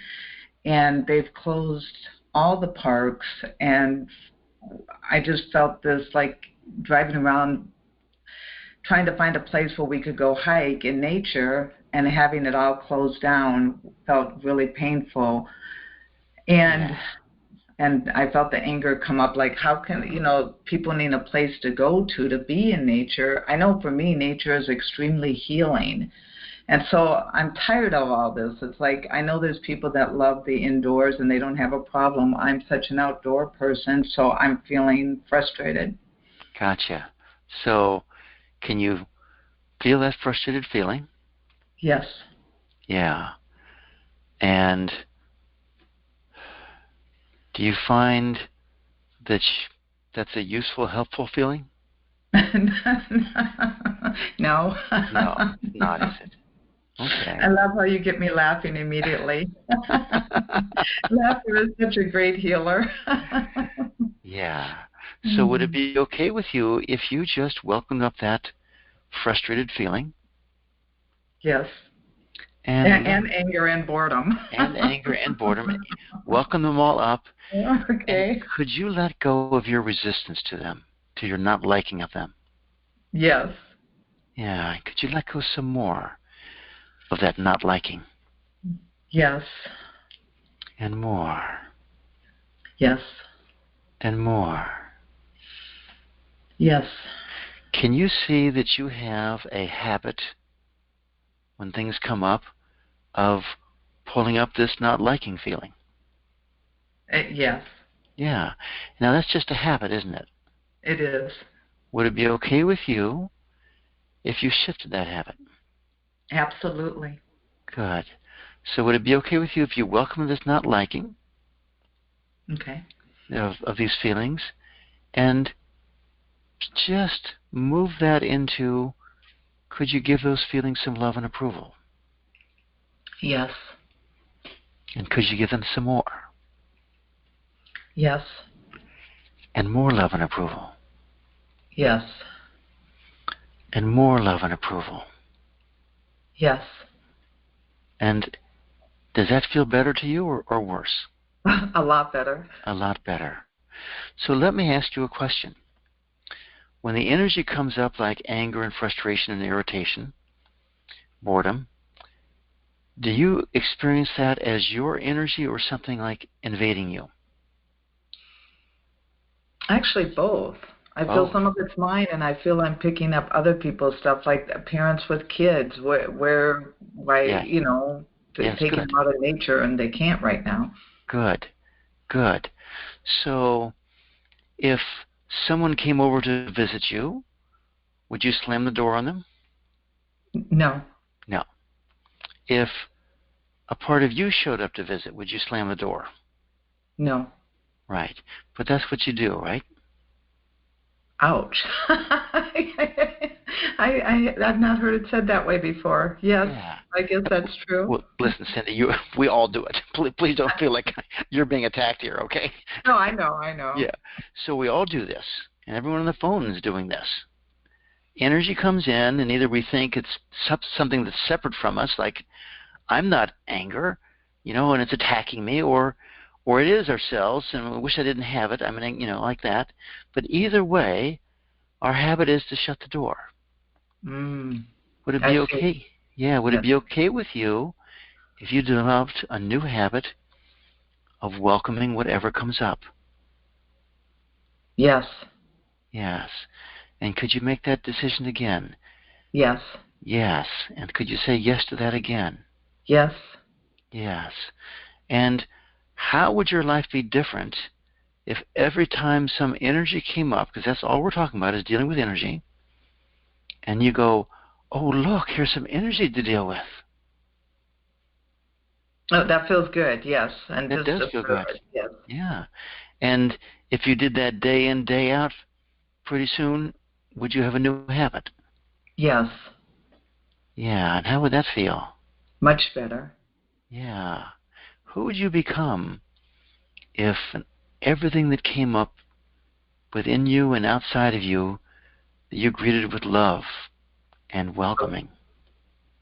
Speaker 2: and they've closed all the parks, and I just felt this like driving around trying to find a place where we could go hike in nature, and having it all closed down felt really painful. And I felt the anger come up, like, how can, people need a place to go to be in nature. I know for me, nature is extremely healing. And so I'm tired of all this. It's like, I know there's people that love the indoors and they don't have a problem. I'm such an outdoor person, so I'm feeling frustrated.
Speaker 1: Gotcha. So can you feel that frustrated feeling?
Speaker 2: Yes.
Speaker 1: Yeah. And do you find that that's a useful, helpful feeling?
Speaker 2: No.
Speaker 1: No, not, is it? Okay.
Speaker 2: I love how you get me laughing immediately. Laughter is such a great healer.
Speaker 1: Yeah. So would it be okay with you if you just welcomed up that frustrated feeling?
Speaker 2: Yes. And anger and boredom.
Speaker 1: And anger and boredom. Welcome them all up.
Speaker 2: Okay.
Speaker 1: And could you let go of your resistance to them, to your not liking of them?
Speaker 2: Yes.
Speaker 1: Yeah. Could you let go some more of that not liking?
Speaker 2: Yes.
Speaker 1: And more.
Speaker 2: Yes.
Speaker 1: And more.
Speaker 2: Yes.
Speaker 1: Can you see that you have a habit, when things come up, of pulling up this not liking feeling?
Speaker 2: Yes.
Speaker 1: Yeah. Now that's just a habit, isn't it?
Speaker 2: It is.
Speaker 1: Would it be okay with you if you shifted that habit?
Speaker 2: Absolutely.
Speaker 1: Good. So would it be okay with you if you welcome this not liking?
Speaker 2: Okay.
Speaker 1: Of these feelings, and just move that into, could you give those feelings some love and approval?
Speaker 2: Yes.
Speaker 1: And could you give them some more?
Speaker 2: Yes.
Speaker 1: And more love and approval?
Speaker 2: Yes.
Speaker 1: And more love and approval?
Speaker 2: Yes.
Speaker 1: And does that feel better to you or worse?
Speaker 2: A lot better.
Speaker 1: A lot better. So let me ask you a question. When the energy comes up like anger and frustration and irritation, boredom, do you experience that as your energy or something like invading you?
Speaker 2: Actually, both. I feel some of it's mine, and I feel I'm picking up other people's stuff, like parents with kids, where
Speaker 1: Yeah.
Speaker 2: to
Speaker 1: Yes,
Speaker 2: take
Speaker 1: good.
Speaker 2: them out of nature, and they can't right now.
Speaker 1: Good. Good. So if someone came over to visit you, would you slam the door on them?
Speaker 2: No.
Speaker 1: No. If a part of you showed up to visit, would you slam the door?
Speaker 2: No.
Speaker 1: Right. But that's what you do, right?
Speaker 2: Ouch. I've not heard it said that way before. Yes,
Speaker 1: Yeah.
Speaker 2: I guess that's true.
Speaker 1: Well, listen, Cindy, we all do it. Please don't feel like you're being attacked here, okay?
Speaker 2: No, I know.
Speaker 1: Yeah. So we all do this, and everyone on the phone is doing this. Energy comes in, and either we think it's something that's separate from us, like I'm not anger, and it's attacking me, or it is ourselves, and we wish I didn't have it. I mean, like that. But either way, our habit is to shut the door. Would it be okay? Yeah, would it be okay with you if you developed a new habit of welcoming whatever comes up?
Speaker 2: Yes.
Speaker 1: Yes. And could you make that decision again?
Speaker 2: Yes.
Speaker 1: Yes. And could you say yes to that again?
Speaker 2: Yes.
Speaker 1: Yes. And how would your life be different if every time some energy came up, because that's all we're talking about is dealing with energy, and you go, oh, look, here's some energy to deal with.
Speaker 2: Oh, that feels good, yes. And
Speaker 1: that does feel good.
Speaker 2: Yes.
Speaker 1: Yeah. And if you did that day in, day out, pretty soon, would you have a new habit?
Speaker 2: Yes.
Speaker 1: Yeah. And how would that feel?
Speaker 2: Much better.
Speaker 1: Yeah. Who would you become if everything that came up within you and outside of you that you greeted with love and welcoming?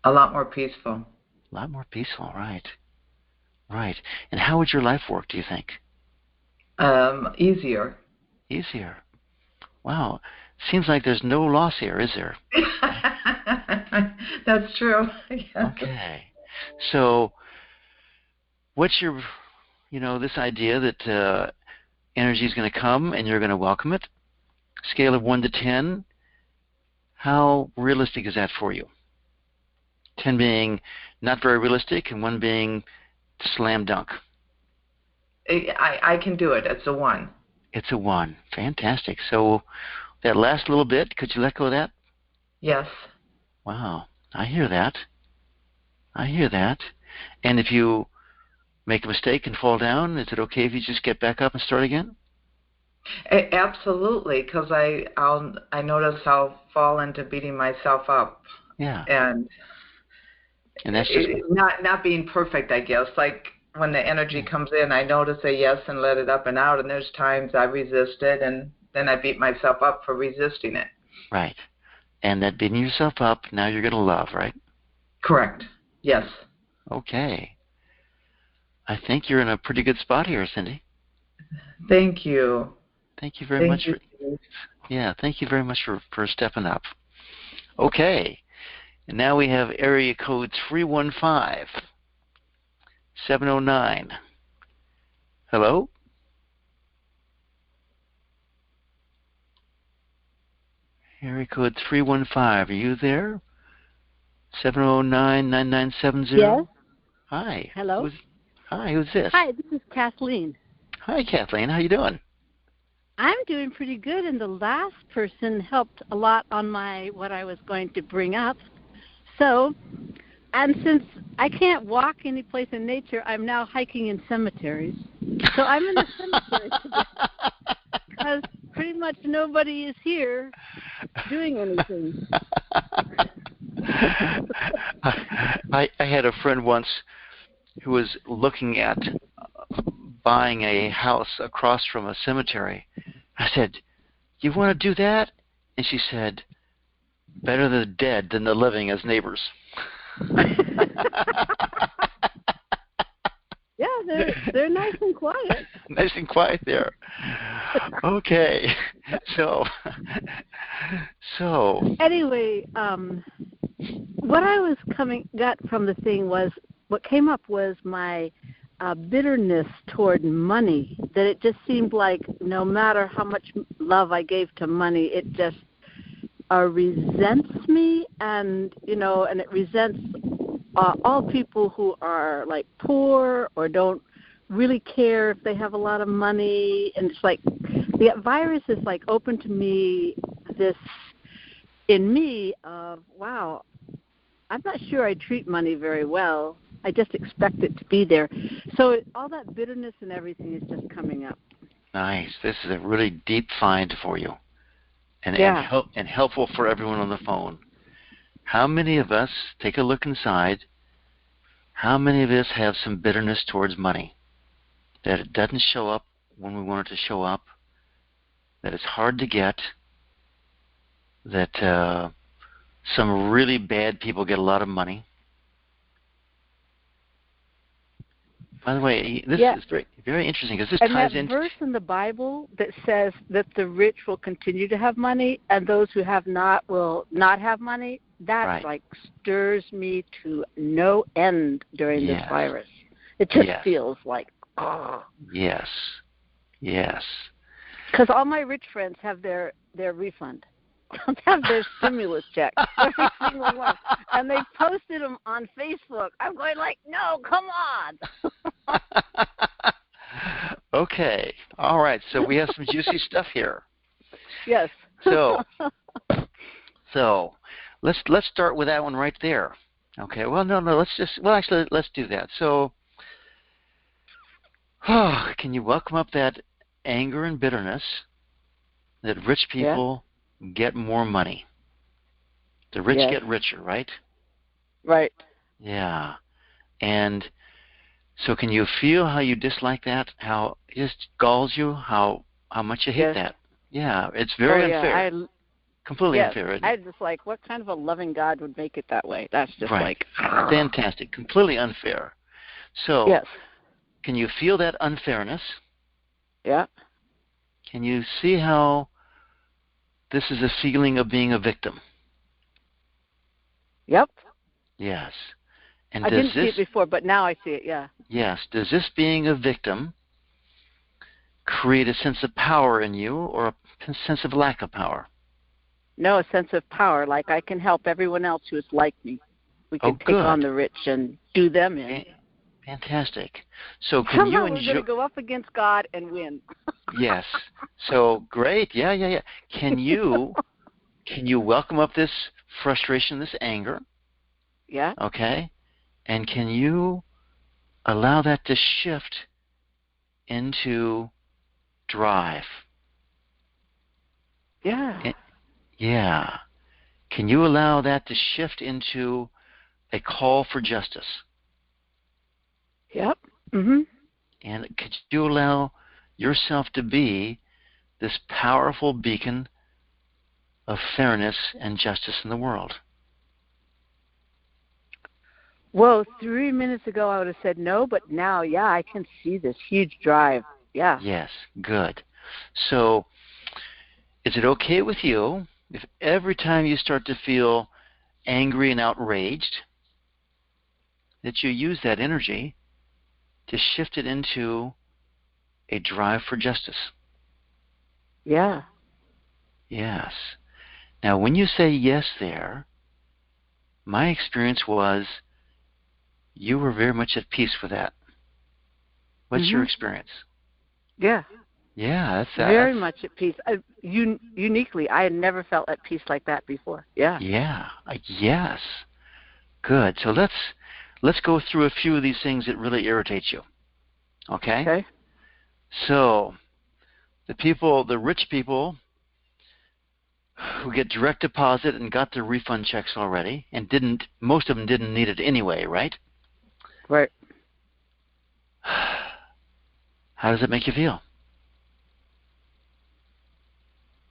Speaker 2: A lot more peaceful.
Speaker 1: A lot more peaceful, right. Right. And how would your life work, do you think?
Speaker 2: Easier.
Speaker 1: Easier. Wow. Seems like there's no loss here, is there?
Speaker 2: That's true. Yeah.
Speaker 1: Okay. So what's your, this idea that energy is going to come and you're going to welcome it? Scale of 1 to 10, how realistic is that for you? 10 being not very realistic and 1 being slam dunk.
Speaker 2: I can do it. It's a 1.
Speaker 1: It's a 1. Fantastic. So that last little bit, could you let go of that?
Speaker 2: Yes.
Speaker 1: Wow. I hear that. And if you make a mistake and fall down, is it okay if you just get back up and start again?
Speaker 2: Absolutely, because I notice I'll fall into beating myself up.
Speaker 1: Yeah.
Speaker 2: And
Speaker 1: that's just
Speaker 2: not being perfect, I guess. Like when the energy comes in, I notice a yes and let it up and out, and there's times I resist it, and then I beat myself up for resisting it.
Speaker 1: Right. And that beating yourself up, now you're going to love, right?
Speaker 2: Correct. Yes.
Speaker 1: Okay. I think you're in a pretty good spot here, Cindy.
Speaker 2: Thank you.
Speaker 1: Thank you very much. Thank you very much for stepping up. Okay. And now we have area code 315. 709. Hello? Area code 315. Are you there? 709-9970?
Speaker 3: Yes.
Speaker 1: Hi.
Speaker 3: Hello?
Speaker 1: Who's this?
Speaker 3: Hi, this is Kathleen.
Speaker 1: Hi, Kathleen. How you doing?
Speaker 3: I'm doing pretty good, and the last person helped a lot on what I was going to bring up. So, and since I can't walk any place in nature, I'm now hiking in cemeteries. So I'm in the cemetery today because pretty much nobody is here doing anything.
Speaker 1: I had a friend once who was looking at buying a house across from a cemetery. I said, "You want to do that?" And she said, "Better the dead than the living as neighbors."
Speaker 3: Yeah, they're nice and quiet.
Speaker 1: Nice and quiet there. Okay. So
Speaker 3: anyway, what I got from the thing was, what came up was my bitterness toward money, that it just seemed like no matter how much love I gave to money, it just resents me, and and it resents all people who are like poor or don't really care if they have a lot of money, and it's like the virus is like open to me this in me of, wow, I'm not sure I treat money very well. I just expect it to be there. So all that bitterness and everything is just coming up.
Speaker 1: Nice. This is a really deep find for you, and helpful for everyone on the phone. How many of us, take a look inside, how many of us have some bitterness towards money? That it doesn't show up when we want it to show up, that it's hard to get, that some really bad people get a lot of money. By the way, this is very, very interesting because this ties into...
Speaker 3: And that verse in the Bible that says that the rich will continue to have money and those who have not will not have money, that like stirs me to no end during this virus. It just feels like, oh.
Speaker 1: Yes. Yes.
Speaker 3: Because all my rich friends have their refund. Have their stimulus check, every single one, and they posted them on Facebook. I'm going like, no, come on.
Speaker 1: Okay, all right. So we have some juicy stuff here.
Speaker 3: Yes.
Speaker 1: So let's start with that one right there. Okay. Well, no. Let's do that. So, can you welcome up that anger and bitterness that rich people get more money? The rich get richer, right?
Speaker 3: Right.
Speaker 1: Yeah. And so can you feel how you dislike that? How it just galls you? How much you hate that? Yeah, it's very unfair. Completely unfair. Isn't it?
Speaker 3: I just like, what kind of a loving God would make it that way? That's just like...
Speaker 1: Fantastic. Completely unfair. So can you feel that unfairness?
Speaker 3: Yeah.
Speaker 1: Can you see how this is a feeling of being a victim?
Speaker 3: Yep.
Speaker 1: Yes. And
Speaker 3: I didn't see it before, but now I see it,
Speaker 1: Yes. Does this being a victim create a sense of power in you or a sense of lack of power?
Speaker 3: No, a sense of power. Like I can help everyone else who is like me. We can take on the rich and do them in.
Speaker 1: Fantastic. So can you enjoy...
Speaker 3: we're going to go up against God and win.
Speaker 1: Yes. So great. Yeah. Can you welcome up this frustration, this anger?
Speaker 3: Yeah.
Speaker 1: Okay. And can you allow that to shift into drive?
Speaker 3: Yeah.
Speaker 1: Yeah. Can you allow that to shift into a call for justice?
Speaker 3: Yep. Mm-hmm.
Speaker 1: And could you allow yourself to be this powerful beacon of fairness and justice in the world?
Speaker 3: Well, 3 minutes ago I would have said no, but now, I can see this huge drive. Yeah.
Speaker 1: Yes, good. So is it okay with you if every time you start to feel angry and outraged that you use that energy to shift it into a drive for justice?
Speaker 3: Yeah.
Speaker 1: Yes. Now, when you say yes there, my experience was you were very much at peace with that. What's your experience?
Speaker 3: Yeah.
Speaker 1: Yeah, that's
Speaker 3: very much at peace. Uniquely, I had never felt at peace like that before. Yeah.
Speaker 1: Yeah. Yes. Good. So let's go through a few of these things that really irritate you. Okay?
Speaker 3: Okay.
Speaker 1: So the rich people who get direct deposit and got their refund checks already and most of them didn't need it anyway, right?
Speaker 3: Right.
Speaker 1: How does it make you feel?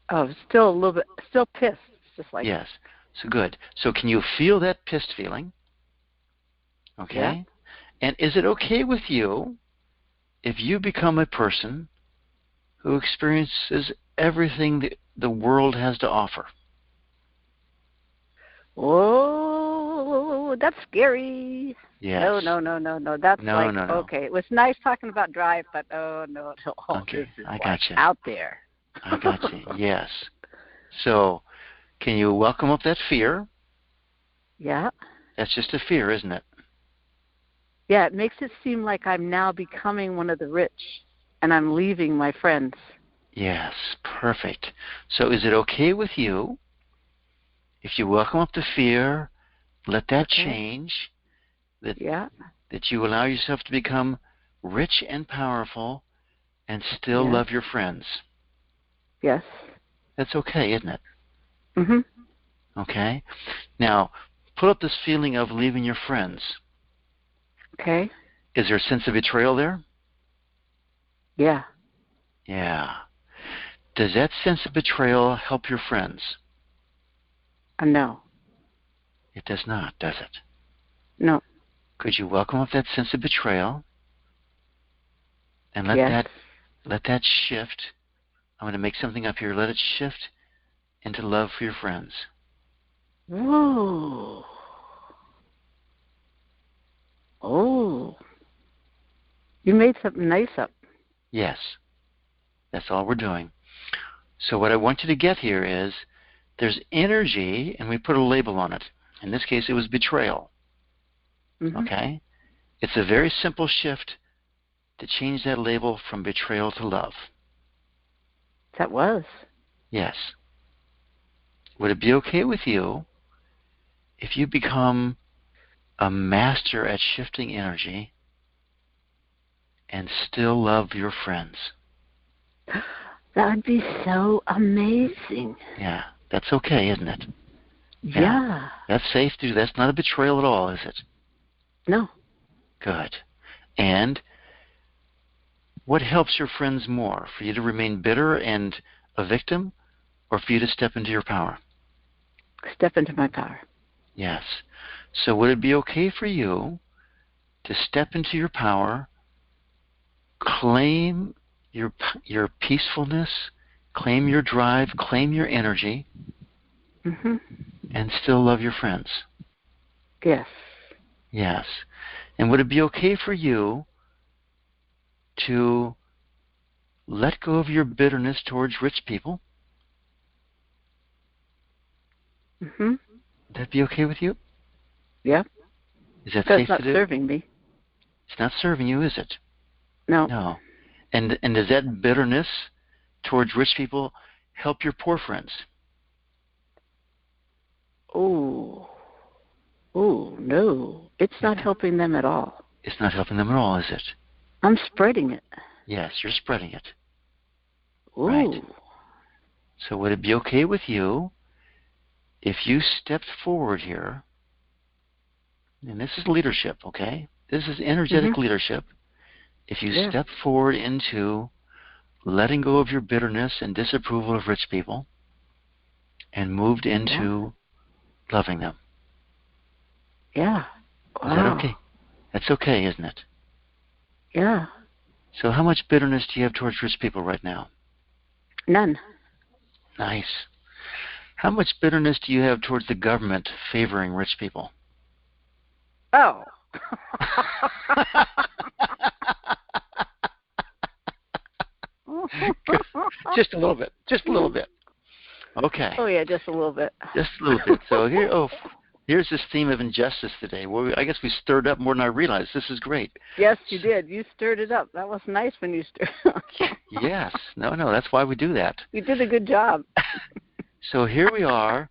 Speaker 3: Oh, still a little bit, still pissed. It's just like...
Speaker 1: Yes. So good. So can you feel that pissed feeling? Okay.
Speaker 3: Yeah.
Speaker 1: And is it okay with you if you become a person who experiences everything that the world has to offer?
Speaker 3: Oh, that's scary.
Speaker 1: Yes.
Speaker 3: No. That's
Speaker 1: no.
Speaker 3: Okay. It was nice talking about drive, but no.
Speaker 1: Okay, I got you.
Speaker 3: Out there.
Speaker 1: I got you. Yes. So, can you welcome up that fear?
Speaker 3: Yeah.
Speaker 1: That's just a fear, isn't it?
Speaker 3: Yeah, it makes it seem like I'm now becoming one of the rich, and I'm leaving my friends.
Speaker 1: Yes, perfect. So is it okay with you if you welcome up the fear, let that change, that you allow yourself to become rich and powerful and still love your friends?
Speaker 3: Yes.
Speaker 1: That's okay, isn't it?
Speaker 3: Mhm.
Speaker 1: Okay. Now, put up this feeling of leaving your friends.
Speaker 3: Okay.
Speaker 1: Is there a sense of betrayal there?
Speaker 3: Yeah.
Speaker 1: Yeah. Does that sense of betrayal help your friends?
Speaker 3: No.
Speaker 1: It does not, does it?
Speaker 3: No.
Speaker 1: Could you welcome up that sense of betrayal and let that shift? I'm going to make something up here. Let it shift into love for your friends.
Speaker 3: Whoa. Oh. You made something nice up.
Speaker 1: Yes. That's all we're doing. So what I want you to get here is there's energy, and we put a label on it. In this case, it was betrayal.
Speaker 3: Mm-hmm.
Speaker 1: Okay? It's a very simple shift to change that label from betrayal to love.
Speaker 3: That was.
Speaker 1: Yes. Would it be okay with you if you become a master at shifting energy and still love your friends?
Speaker 3: That would be so amazing.
Speaker 1: Yeah, that's okay, isn't it?
Speaker 3: Yeah.
Speaker 1: That's safe to do. That's not a betrayal at all, is it?
Speaker 3: No.
Speaker 1: Good. And what helps your friends more? For you to remain bitter and a victim, or for you to step into your power?
Speaker 3: Step into my power.
Speaker 1: Yes. So would it be okay for you to step into your power, claim your peacefulness, claim your drive, claim your energy, and still love your friends?
Speaker 3: Yes.
Speaker 1: Yes. And would it be okay for you to let go of your bitterness towards rich people? Would that be okay with you?
Speaker 3: Yep.
Speaker 1: Is that
Speaker 3: That's
Speaker 1: safe
Speaker 3: not
Speaker 1: to do?
Speaker 3: serving me.
Speaker 1: It's not serving you, is it?
Speaker 3: No.
Speaker 1: No. And does that bitterness towards rich people help your poor friends?
Speaker 3: Oh. Oh, no. It's not helping them at all.
Speaker 1: It's not helping them at all, is it?
Speaker 3: I'm spreading it.
Speaker 1: Yes, you're spreading it.
Speaker 3: Ooh.
Speaker 1: Right. So would it be okay with you if you stepped forward here, and this is leadership, okay? This is energetic leadership. If you step forward into letting go of your bitterness and disapproval of rich people and moved into loving them.
Speaker 3: Yeah. Wow.
Speaker 1: Is that okay? That's okay, isn't it?
Speaker 3: Yeah.
Speaker 1: So how much bitterness do you have towards rich people right now?
Speaker 3: None.
Speaker 1: Nice. How much bitterness do you have towards the government favoring rich people?
Speaker 3: Oh.
Speaker 1: Just a little bit. Just a little bit. Okay.
Speaker 3: Oh, yeah, just a little bit.
Speaker 1: Just a little bit. So here's this theme of injustice today. Well, I guess we stirred up more than I realized. This is great.
Speaker 3: Yes, you did. You stirred it up. That was nice when you stirred.
Speaker 1: Yes. No, that's why we do that.
Speaker 3: You did a good job.
Speaker 1: So here we are,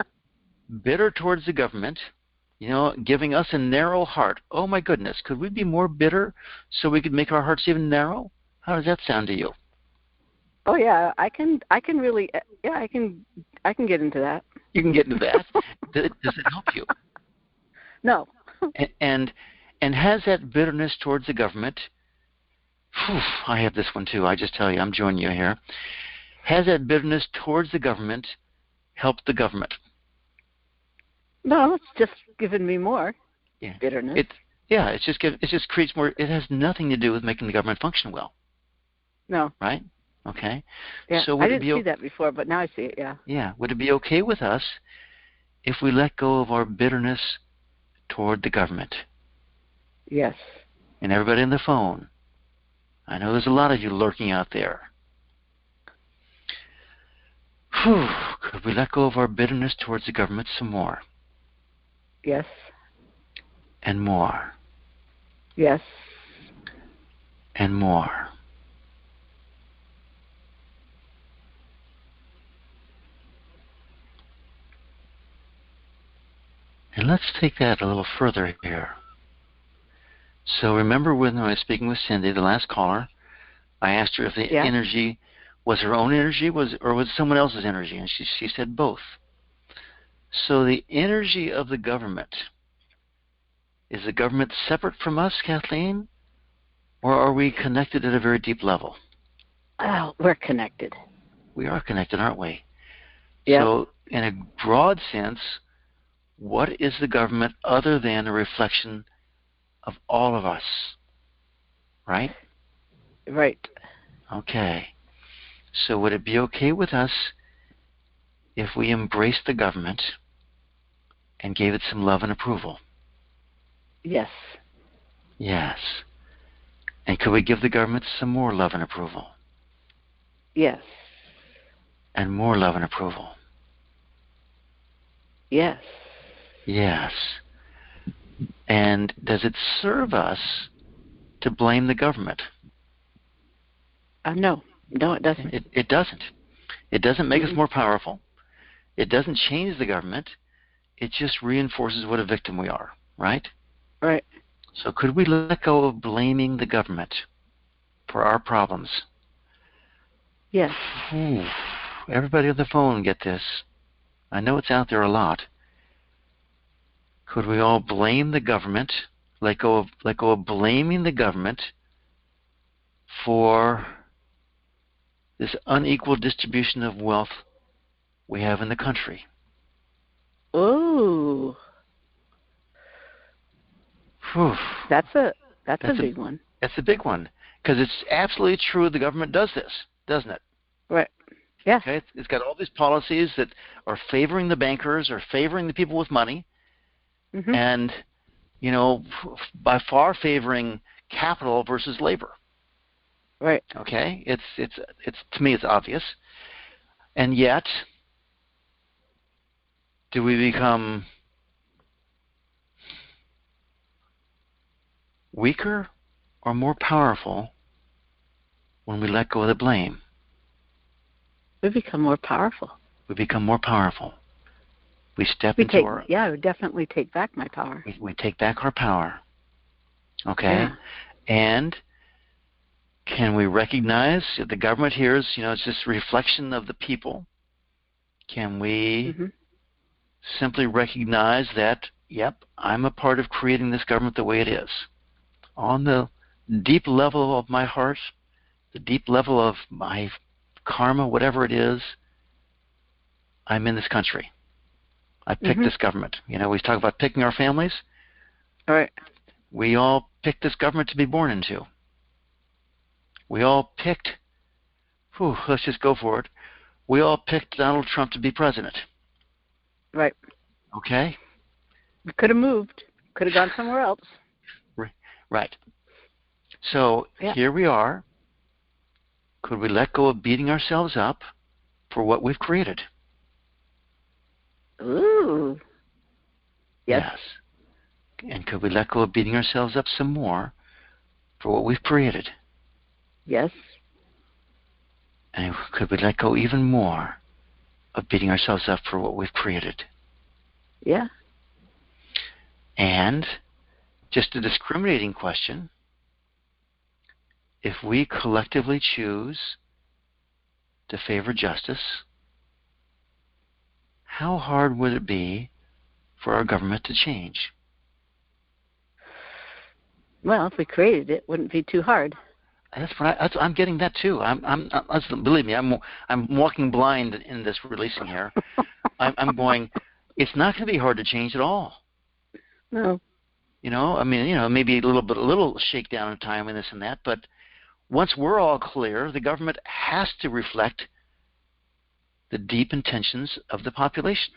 Speaker 1: bitter towards the government, giving us a narrow heart. Oh, my goodness. Could we be more bitter so we could make our hearts even narrow? How does that sound to you?
Speaker 3: Oh, yeah. I can really, I can get into that.
Speaker 1: You can get into that. Does it help you?
Speaker 3: No.
Speaker 1: And has that bitterness towards the government, I have this one too, I just tell you, I'm joining you here. Has that bitterness towards the government helped the government?
Speaker 3: No, it's just given me more bitterness.
Speaker 1: It just creates more. It has nothing to do with making the government function well.
Speaker 3: No.
Speaker 1: Right? Okay.
Speaker 3: Yeah,
Speaker 1: so
Speaker 3: I didn't see that before, but now I see it, yeah.
Speaker 1: Yeah. Would it be okay with us if we let go of our bitterness toward the government?
Speaker 3: Yes.
Speaker 1: And everybody on the phone. I know there's a lot of you lurking out there. Could we let go of our bitterness towards the government some more?
Speaker 3: Yes.
Speaker 1: And more.
Speaker 3: Yes.
Speaker 1: And more. And let's take that a little further here. So remember when I was speaking with Cindy, the last caller, I asked her if the energy was her own energy or was someone else's energy, and she said both. So the energy of the government, is the government separate from us, Kathleen, or are we connected at a very deep level?
Speaker 3: Oh, we're connected.
Speaker 1: We are connected, aren't we?
Speaker 3: Yep.
Speaker 1: So in a broad sense, what is the government other than a reflection of all of us? Right?
Speaker 3: Right.
Speaker 1: Okay. So would it be okay with us if we embraced the government and gave it some love and approval?
Speaker 3: Yes.
Speaker 1: Yes. And could we give the government some more love and approval?
Speaker 3: Yes.
Speaker 1: And more love and approval?
Speaker 3: Yes.
Speaker 1: Yes. And does it serve us to blame the government?
Speaker 3: No. No, it doesn't.
Speaker 1: It doesn't. It doesn't make us more powerful. It doesn't change the government. It just reinforces what a victim we are, right?
Speaker 3: Right.
Speaker 1: So could we let go of blaming the government for our problems?
Speaker 3: Yes.
Speaker 1: Ooh, everybody on the phone get this. I know it's out there a lot. Could we all blame the government, let go of blaming the government for this unequal distribution of wealth we have in the country?
Speaker 3: Ooh.
Speaker 1: Whew.
Speaker 3: That's a big one.
Speaker 1: That's a big one, because it's absolutely true the government does this, doesn't it?
Speaker 3: Right. Yeah.
Speaker 1: Okay. It's got all these policies that are favoring the bankers or favoring the people with money, and by far favoring capital versus labor.
Speaker 3: Right.
Speaker 1: Okay. It's to me it's obvious, and yet do we become weaker or more powerful when we let go of the blame?
Speaker 3: We become more powerful.
Speaker 1: We become more powerful. We step into our...
Speaker 3: Yeah, I would definitely take back my power.
Speaker 1: We take back our power. Okay?
Speaker 3: Yeah.
Speaker 1: And can we recognize that the government here is, it's just a reflection of the people? Can we simply recognize that, yep, I'm a part of creating this government the way it is? On the deep level of my heart, the deep level of my karma, whatever it is, I'm in this country. I picked this government. We talk about picking our families.
Speaker 3: All right.
Speaker 1: We all picked this government to be born into. We all picked, let's just go for it. We all picked Donald Trump to be president.
Speaker 3: Right.
Speaker 1: Okay?
Speaker 3: We could have moved. Could have gone somewhere else.
Speaker 1: Right. So here we are. Could we let go of beating ourselves up for what we've created?
Speaker 3: Ooh.
Speaker 1: Yes. And could we let go of beating ourselves up some more for what we've created?
Speaker 3: Yes.
Speaker 1: And could we let go even more of beating ourselves up for what we've created?
Speaker 3: Yeah.
Speaker 1: And just a discriminating question, if we collectively choose to favor justice, how hard would it be for our government to change?
Speaker 3: Well, if we created it, wouldn't be too hard.
Speaker 1: I'm getting that too. Believe me, I'm walking blind in this releasing here. I'm going. It's not going to be hard to change at all.
Speaker 3: No.
Speaker 1: Maybe a little shakedown of time and this and that, but once we're all clear, the government has to reflect the deep intentions of the population.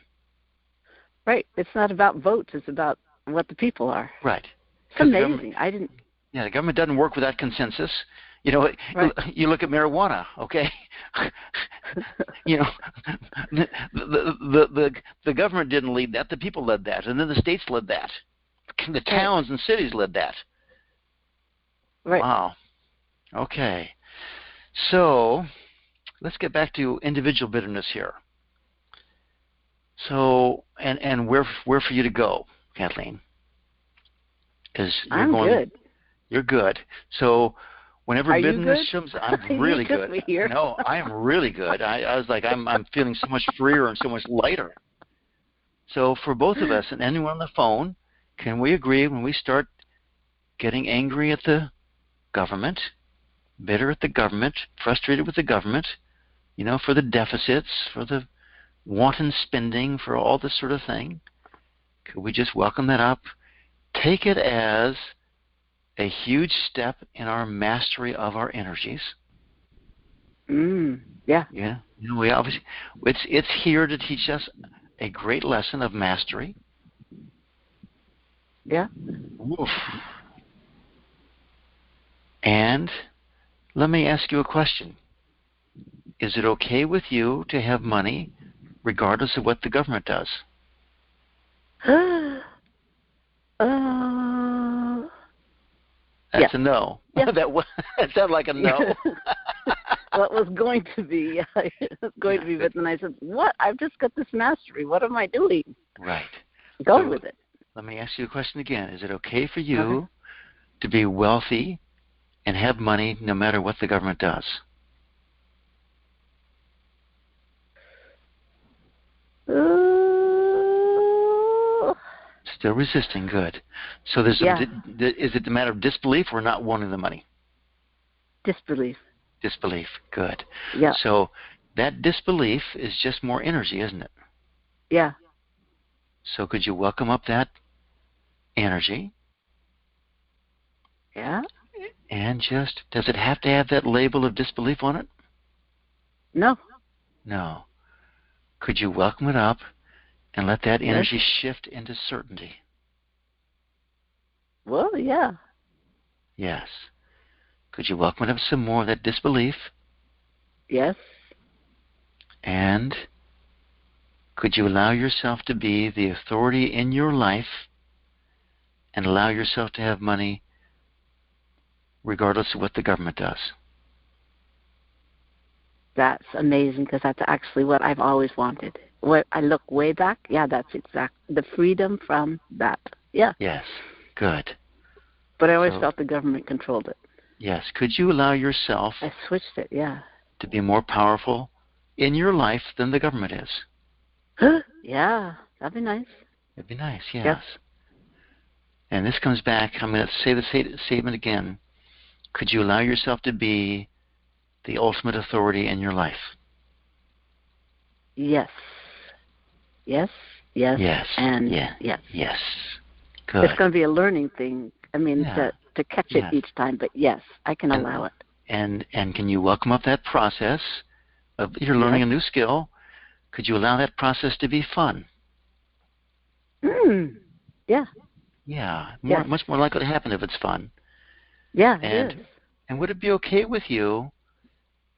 Speaker 3: Right. It's not about votes. It's about what the people are.
Speaker 1: Right.
Speaker 3: It's amazing.
Speaker 1: Yeah, the government doesn't work without consensus.
Speaker 3: Right.
Speaker 1: You look at marijuana, okay? The government didn't lead that. The people led that, and then the states led that. The towns and cities led that.
Speaker 3: Right.
Speaker 1: Wow. Okay. So let's get back to individual bitterness here. So, and where for you to go, Kathleen? Because
Speaker 3: I'm good.
Speaker 1: You're good. So, whenever
Speaker 3: Are you
Speaker 1: bitterness
Speaker 3: good?
Speaker 1: comes, I'm really
Speaker 3: You took
Speaker 1: good.
Speaker 3: me here.
Speaker 1: No, I am really good. I was like, I'm feeling so much freer and so much lighter. So, for both of us and anyone on the phone, can we agree when we start getting angry at the government, bitter at the government, frustrated with the government, for the deficits, for the wanton spending, for all this sort of thing, could we just welcome that up? Take it as a huge step in our mastery of our energies.
Speaker 3: Yeah.
Speaker 1: Yeah. We obviously it's here to teach us a great lesson of mastery.
Speaker 3: Yeah.
Speaker 1: Oof. And let me ask you a question. Is it okay with you to have money regardless of what the government does? That's a no.
Speaker 3: Yeah.
Speaker 1: That sounded like a no.
Speaker 3: Well, it was going to be. It was going to be, but then I said, "What? I've just got this mastery. What am I doing?"
Speaker 1: Right.
Speaker 3: Go with it.
Speaker 1: Let me ask you a question again. Is it okay for you to be wealthy and have money no matter what the government does? Still resisting. Good. So is it a matter of disbelief or not wanting the money?
Speaker 3: Disbelief.
Speaker 1: Disbelief. Good.
Speaker 3: Yeah.
Speaker 1: So that disbelief is just more energy, isn't it?
Speaker 3: Yeah.
Speaker 1: So could you welcome up that energy?
Speaker 3: Yeah.
Speaker 1: And does it have to have that label of disbelief on it?
Speaker 3: No.
Speaker 1: No. Could you welcome it up and let that energy shift into certainty?
Speaker 3: Well, yeah.
Speaker 1: Yes. Could you welcome it up some more of that disbelief?
Speaker 3: Yes.
Speaker 1: And could you allow yourself to be the authority in your life and allow yourself to have money regardless of what the government does?
Speaker 3: That's amazing because that's actually what I've always wanted. When I look way back, that's the freedom from that. Yeah.
Speaker 1: Yes. Good.
Speaker 3: But I always felt the government controlled it.
Speaker 1: Yes. Could you allow yourself
Speaker 3: I switched it,
Speaker 1: to be more powerful in your life than the government is?
Speaker 3: Yeah, that'd be nice.
Speaker 1: It'd be nice, yes.
Speaker 3: Yep.
Speaker 1: And this comes back, I'm going to say the statement again. Could you allow yourself to be the ultimate authority in your life?
Speaker 3: Yes. Yes, yes, and yes.
Speaker 1: Yes. Good.
Speaker 3: It's going to be a learning thing. I mean, to catch it each time, but yes, I can allow it.
Speaker 1: And can you welcome up that process of you're learning a new skill? Could you allow that process to be fun?
Speaker 3: Yeah.
Speaker 1: Yeah. Much more likely to happen if it's fun.
Speaker 3: Yeah, it is.
Speaker 1: And would it be okay with you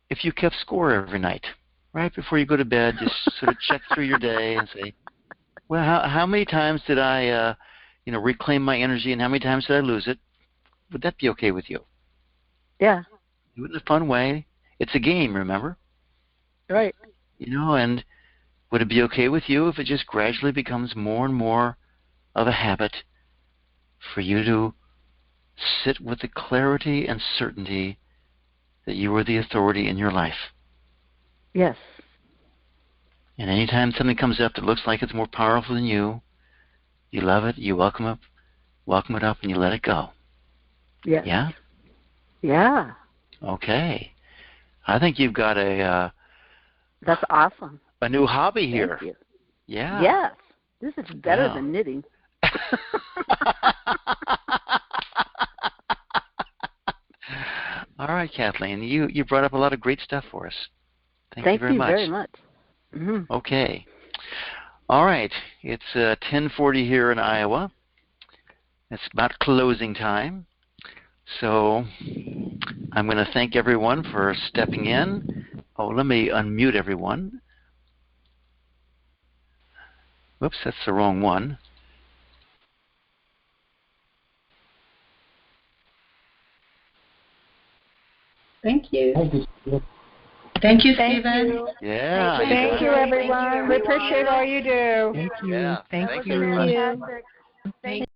Speaker 1: if you kept score every night? Right before you go to bed, just sort of check through your day and say, well, how many times did I reclaim my energy and how many times did I lose it? Would that be okay with you?
Speaker 3: Yeah.
Speaker 1: Do it in a fun way. It's a game, remember?
Speaker 3: Right.
Speaker 1: And would it be okay with you if it just gradually becomes more and more of a habit for you to sit with the clarity and certainty that you are the authority in your life?
Speaker 3: Yes.
Speaker 1: And anytime something comes up that looks like it's more powerful than you love it, you welcome it up, and you let it go.
Speaker 3: Yes.
Speaker 1: Yeah?
Speaker 3: Yeah.
Speaker 1: Okay. I think you've got
Speaker 3: that's awesome.
Speaker 1: A new hobby here.
Speaker 3: Thank you.
Speaker 1: Yeah.
Speaker 3: Yes. This is better than knitting.
Speaker 1: All right, Kathleen. You brought up a lot of great stuff for us. Thank you very much.
Speaker 3: Mm-hmm.
Speaker 1: Okay. All right. It's 10:40 here in Iowa. It's about closing time. So I'm going to thank everyone for stepping in. Oh, let me unmute everyone. Whoops, that's the wrong one.
Speaker 4: Thank you.
Speaker 2: Thank you,
Speaker 5: Thank
Speaker 2: Stephen.
Speaker 5: you.
Speaker 1: Yeah.
Speaker 5: Thank you, everyone. We appreciate all you do.
Speaker 6: Thank you.
Speaker 1: Yeah.
Speaker 6: Thank
Speaker 1: Thank
Speaker 6: you.
Speaker 1: you.
Speaker 3: Thank you.
Speaker 5: Thank